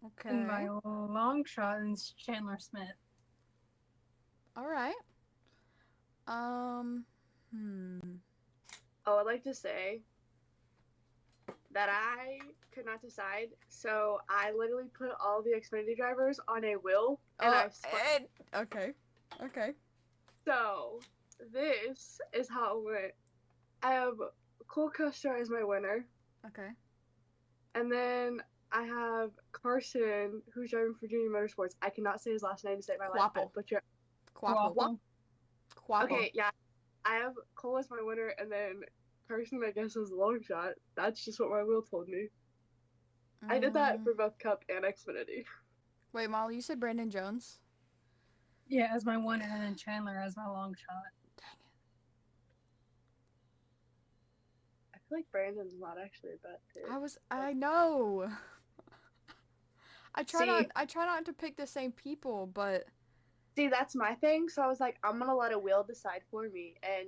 Okay.
And my long shot is Chandler Smith.
All right.
Oh, I'd like to say that I could not decide, so I literally put all the Xfinity drivers on a wheel, and I split.
Okay.
So, this is how it went. I have Cole Custer as my winner.
Okay.
And then I have Carson, who's driving for Junior Motorsports. I cannot say his last name to save my life.
Quapple.
Okay, yeah. I have Cole as my winner, and then Carson, I guess, is a long shot. That's just what my wheel told me. I did that for both Cup and Xfinity.
Wait, Molly, you said Brandon Jones?
Yeah, as my winner, and then Chandler as my long shot.
Dang it.
I feel like Brandon's not actually a bad pick.
I know. I try not to pick the same people, but
see, that's my thing. So I was like, I'm gonna let a wheel decide for me, and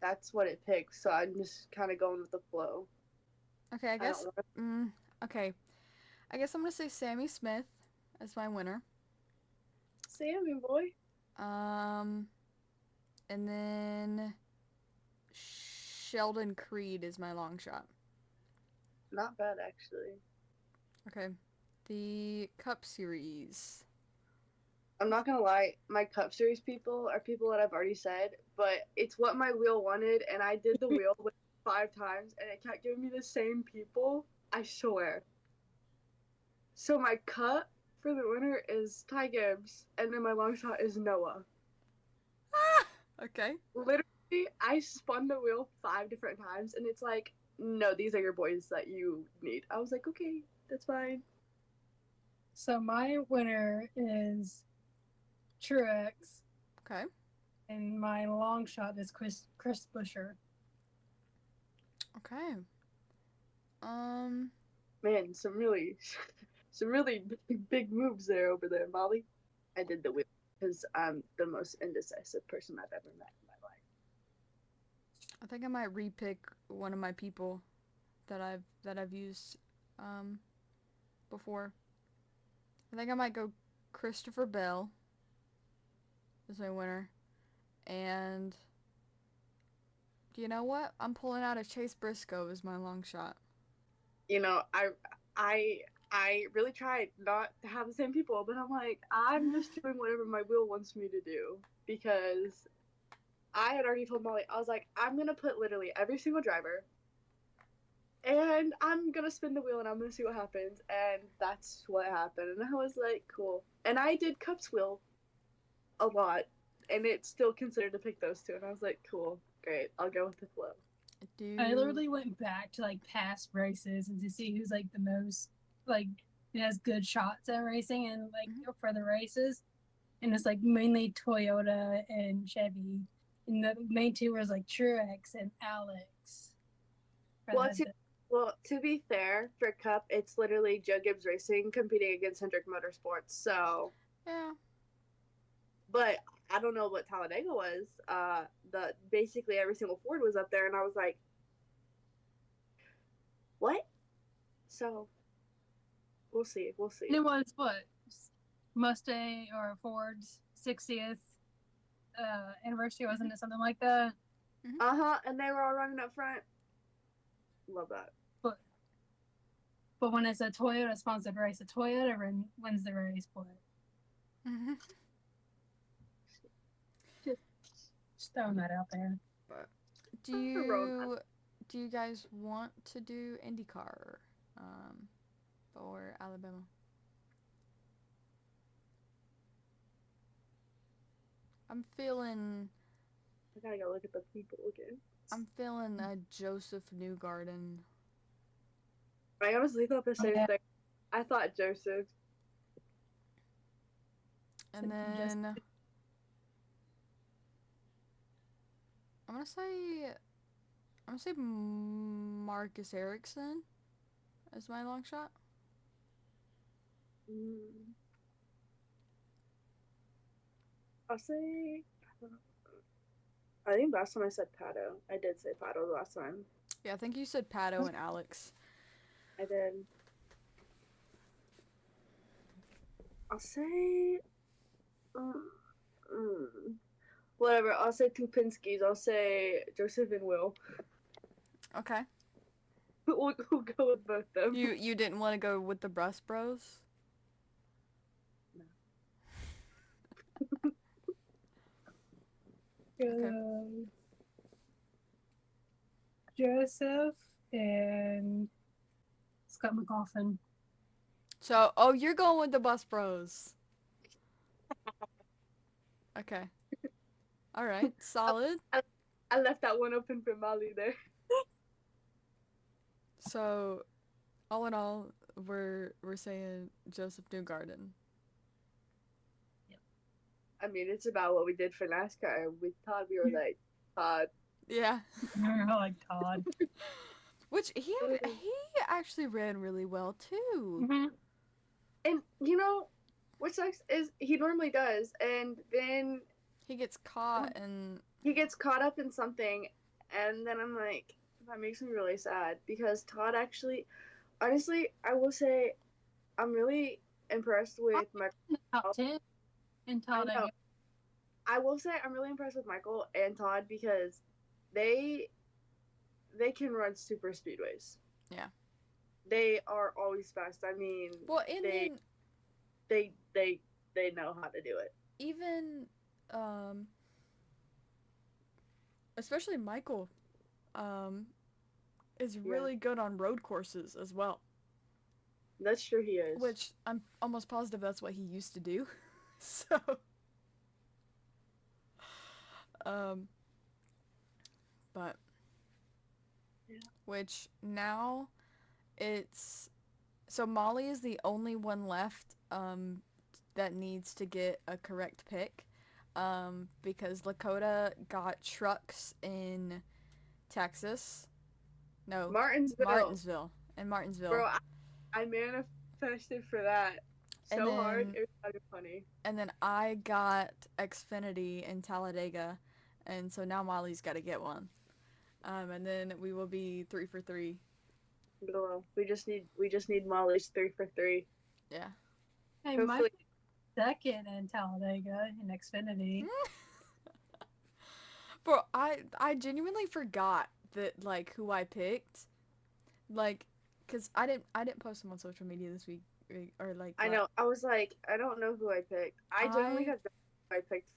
that's what it picked. So I'm just kind of going with the flow.
Okay, I guess. Okay, I guess I'm gonna say Sammy Smith as my winner.
Sammy boy.
And then Sheldon Creed is my long shot.
Not bad, actually.
Okay, the Cup Series.
I'm not gonna lie, my Cup Series people are people that I've already said, but it's what my wheel wanted, and I did the wheel 5 times, and it kept giving me the same people. I swear. So my cut for the winner is Ty Gibbs, and then my long shot is Noah.
Okay.
Literally, I spun the wheel 5 different times, and it's like, no, these are your boys that you need. I was like, okay, that's fine.
So my winner is Truex.
Okay.
And my long shot is Chris Buescher.
Okay.
Man, some really big moves over there, Molly. I did the wheel because I'm the most indecisive person I've ever met in my life.
I think I might repick one of my people that I've used before. I think I might go Christopher Bell as my winner. And you know what? I'm pulling out a Chase Briscoe as my long shot.
You know, I really tried not to have the same people, but I'm like, I'm just doing whatever my wheel wants me to do because I had already told Molly, I was like, I'm gonna put literally every single driver and I'm gonna spin the wheel and I'm gonna see what happens. And that's what happened. And I was like, cool. And I did Cup's wheel a lot, and it's still considered to pick those two. And I was like, cool, great, I'll go with the flow.
I literally went back to like past races and to see who's like the most like has good shots at racing and like for the races, and it's like mainly Toyota and Chevy, and the main two was like Truex and Alex.
Well, to be fair, for Cup, it's literally Joe Gibbs Racing competing against Hendrick Motorsports. So
yeah,
but I don't know what Talladega was. The basically every single Ford was up there, and I was like, what? So we'll see. We'll see.
And it was what Mustang or Ford's 60th anniversary, wasn't it? Something like that.
And they were all running up front. Love that.
But when it's a Toyota sponsored race, a Toyota wins the race. But just throwing that out there.
But do you guys want to do IndyCar for Alabama? I'm feeling.
I gotta go look at the people again.
I'm feeling a Joseph Newgarden.
I honestly thought the same thing. I thought Joseph.
And then I'm gonna say Marcus Ericsson as my long shot.
I'll say. I think last time I said Pato. I did say Pato the last time.
Yeah, I think you said Pato and Alex.
I did. I'll say. Whatever. I'll say two Pinskys. I'll say Joseph and Will.
Okay.
We'll go with both of them.
You didn't want to go with the Brus Bros?
No. Okay. Joseph and Scott McLaughlin.
So, you're going with the Bus Bros. Okay. All right. Solid.
I left that one open for Molly there.
So, all in all, we're saying Joseph Newgarden.
Yep. I mean, it's about what we did for NASCAR. With Todd, we were like, Todd.
Yeah.
I like Todd.
Which he actually ran really well too.
Mm-hmm.
And you know, what sucks is he normally does, and then
he gets caught and
he gets caught up in something, and then I'm like, that makes me really sad because Todd actually, honestly, I will say, I'm really impressed with Michael.
Top 10 in Talladega.
I will say I'm really impressed with Michael and Todd because they can run super speedways.
Yeah.
They are always fast. I mean,
well, and
they know how to do it.
Even, especially Michael, is really good on road courses as well.
That's true, he is.
Which I'm almost positive that's what he used to do. So, but which now it's so Molly is the only one left that needs to get a correct pick because Lakota got trucks in Texas. No, Martinsville.
Bro, I manifested for that so hard. It was kind of funny.
And then I got Xfinity in Talladega, and so now Molly's got to get one. And then we will be 3 for 3.
We just need Molly's 3 for 3.
Yeah.
Hey, Mike second in Talladega in Xfinity.
Bro, I genuinely forgot that like who I picked, like, cause I didn't post them on social media this week or like.
I know. I was like, I don't know who I picked. I genuinely have who I picked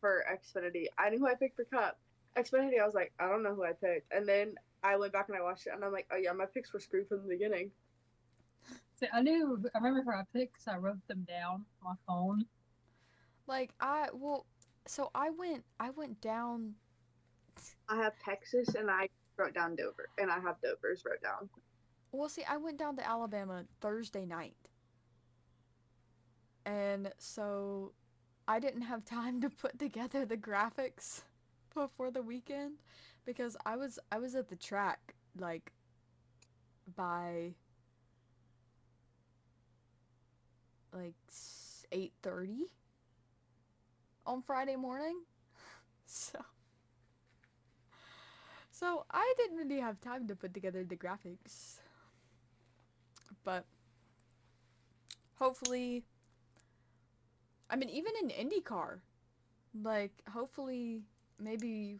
for Xfinity. I knew who I picked for Cup. Xfinity, I was like, I don't know who I picked. And then I went back and I watched it, and I'm like, oh yeah, my picks were screwed from the beginning.
See, I remember who I picked because I wrote them down on my phone.
Like so I went down.
I have Texas, and I wrote down Dover, and I have Dover's wrote down.
Well, see, I went down to Alabama Thursday night, and so I didn't have time to put together the graphics before the weekend because I was at the track like by like 8:30 on Friday morning. So I didn't really have time to put together the graphics. But hopefully, I mean even in IndyCar, like hopefully maybe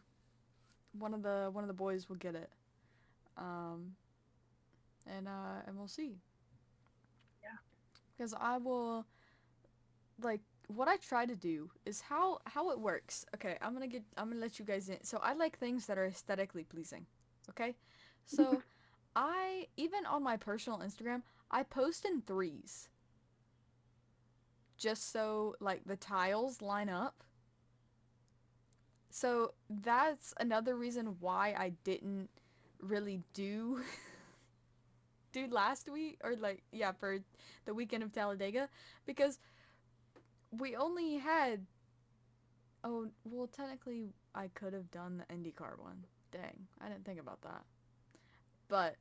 one of the boys will get it. Um and we'll see.
Yeah.
Because I will like what I try to do is how it works. Okay, I'm gonna let you guys in. So I like things that are aesthetically pleasing. Okay, so I even on my personal Instagram I post in threes, just so like the tiles line up. So that's another reason why I didn't really do last week or like yeah for the weekend of Talladega because we only had oh well technically I could have done the IndyCar one. Dang, I didn't think about that. But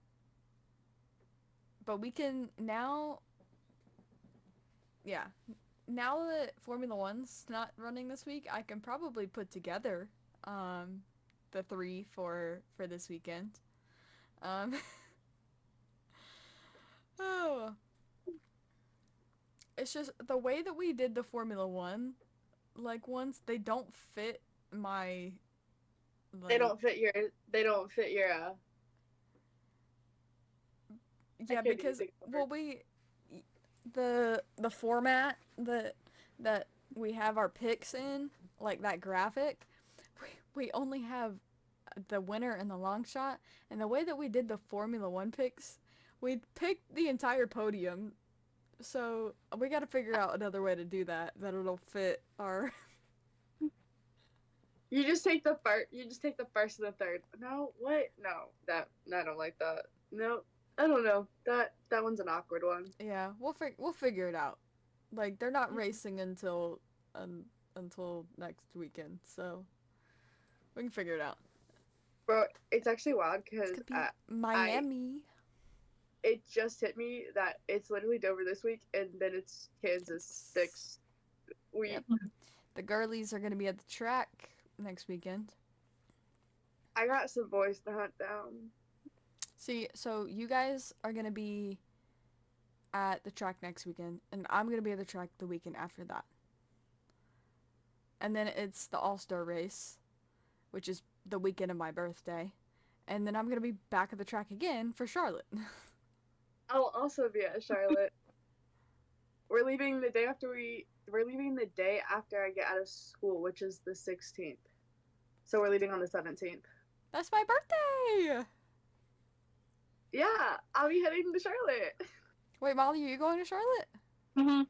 we can now yeah now that Formula One's not running this week, I can probably put together um the three for this weekend. Um oh it's just the way that we did the Formula One like ones they don't fit my
They
like
don't fit your. They don't fit your. I
yeah
can't even
because
think of
well
it.
we the format that we have our picks in like that graphic we only have the winner and the long shot and the way that we did the Formula One picks we picked the entire podium so we got to figure out another way to do that it'll fit our
You just take the first. You just take the first and the third. No, what? No, that. I don't like that. No, I don't know. That one's an awkward one.
yeah we'll figure it out like they're not racing um, until next weekend so we can figure it out.
Bro, it's actually wild
It's
because
gonna be
I
Miami.
it just hit me that it's literally Dover this week, and then it's Kansas next
Yep.
week.
The girlies are gonna be at the track next weekend.
I got some boys to hunt down.
See, so you guys are gonna be at the track next weekend, and I'm gonna be at the track the weekend after that. And then it's the All Star race, which is the weekend of my birthday. And then I'm gonna be back at the track again for Charlotte.
I'll also be at Charlotte. We're leaving the day after we. We're leaving the day after I get out of school, which is the 16th. So we're leaving on the 17th.
That's my birthday!
Yeah, I'll be heading to Charlotte.
Wait, Molly, are you going to Charlotte?
Mm-hmm.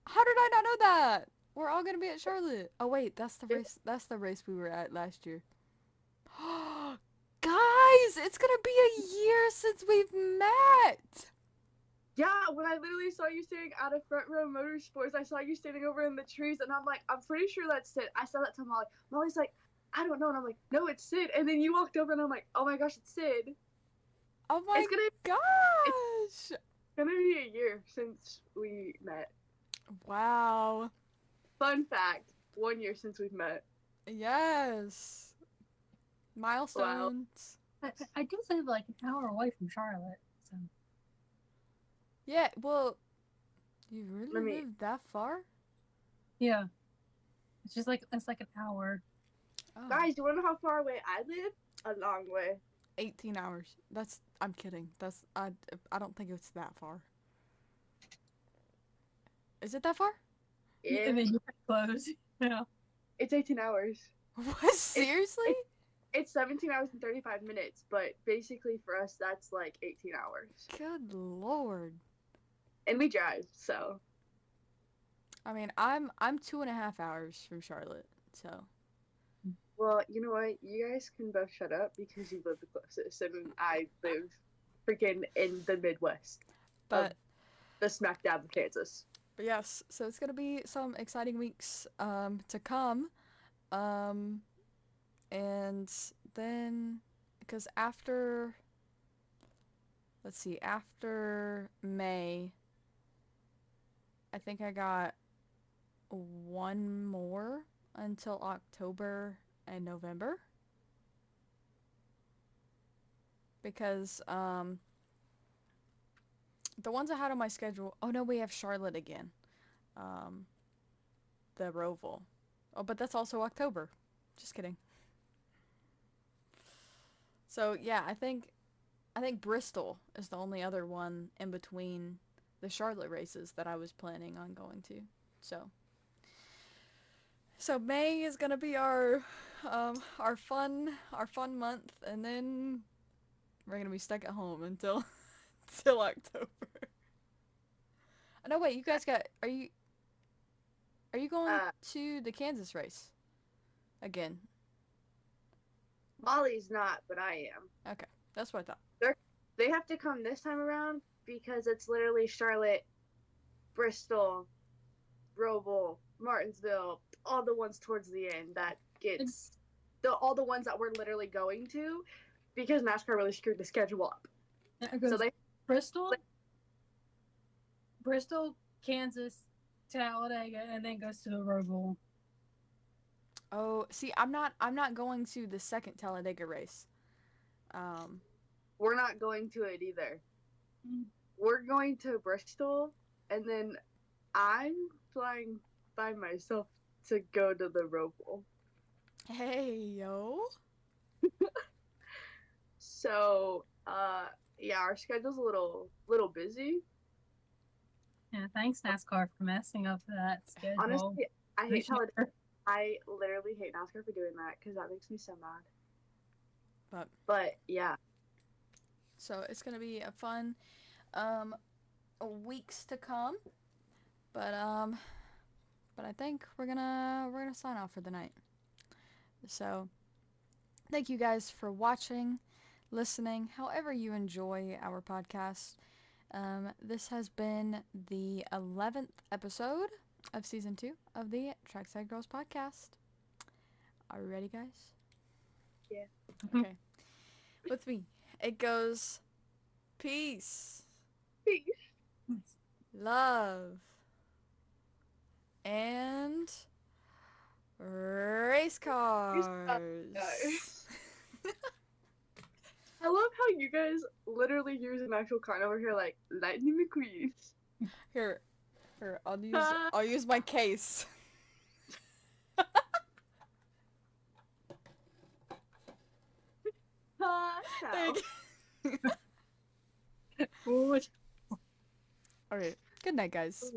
How did I not know that? We're all gonna be at Charlotte. Oh wait, that's the race. That's the race we were at last year. Guys, it's gonna be a year since we've met.
Yeah, when I literally saw you standing out of Front Row Motorsports, I saw you standing over in the trees, and I'm like, I'm pretty sure that's Sid. I said that to Molly. Molly's like, I don't know, and I'm like, no, it's Sid. And then you walked over, and I'm like, oh my gosh, it's Sid.
Oh my
It's
gosh!
gonna be a year since we met.
Wow.
Fun fact: 1 year since we've met.
Yes.
Wow.
Milestones.
I do live like an hour away from Charlotte, so
Yeah. Well, you really
Let me.
live that far?
yeah, it's just like it's like an hour.
Oh.
Guys, do you wanna know how far away I live? A long way.
18 hours. That's. I'm kidding. That's. I don't think it's that far. Is it that far?
Yeah,
Yeah,
and then you're close. Yeah.
it's 18 hours.
What? Seriously?
It's 17 hours and 35 minutes, but basically for us, that's like 18 hours.
Good lord.
And we drive, so.
I mean, I'm 2.5 hours from Charlotte, so.
Well, you know what? You guys can both shut up because you live the closest, and I live freaking in the Midwest of
But
the smack dab of Kansas.
But yes, so it's gonna be some exciting weeks to come, um, and then because after May, I think I got one more until October and November because the ones I had on my schedule. Oh no, we have Charlotte again. Um, the Roval. Oh, but that's also October. Just kidding. So yeah, I think Bristol is the only other one in between the Charlotte races that I was planning on going to. So May is gonna be our fun month, and then we're gonna be stuck at home until till October. Oh, no, wait, you guys got are you going
Uh,
to the Kansas race again?
Molly's not, but I am.
Okay, that's what I thought.
They have to come this time around because it's literally Charlotte, Bristol, Roval, Martinsville, all the ones towards the end that gets all the ones that we're literally going to because NASCAR really screwed the schedule up.
It goes
So they
Bristol, Kansas, Talladega, and then goes to the Roval.
Oh, see, I'm not going to the second Talladega race. Um,
we're not going to it either.
Mm.
We're going to Bristol, and then I'm flying by myself to go to the Roval.
hey yo.
So, yeah, our schedule's a little busy.
Yeah, thanks NASCAR for messing up that schedule.
Honestly, I hate Talladega. I literally hate NASCAR for doing that because that makes me so mad. But yeah.
So it's gonna be a fun um weeks to come. But I think we're gonna sign off for the night. So thank you guys for watching, listening, however you enjoy our podcast. This has been the 11th episode of season 2 of the Trackside Girls podcast. Are you ready, guys?
Yeah.
Okay. With me, it goes peace,
Peace.
love, and race cars.
I love how you guys literally use an actual car over here, like Lightning McQueen.
Here, I'll use my case. There you go. All right. Good night, guys.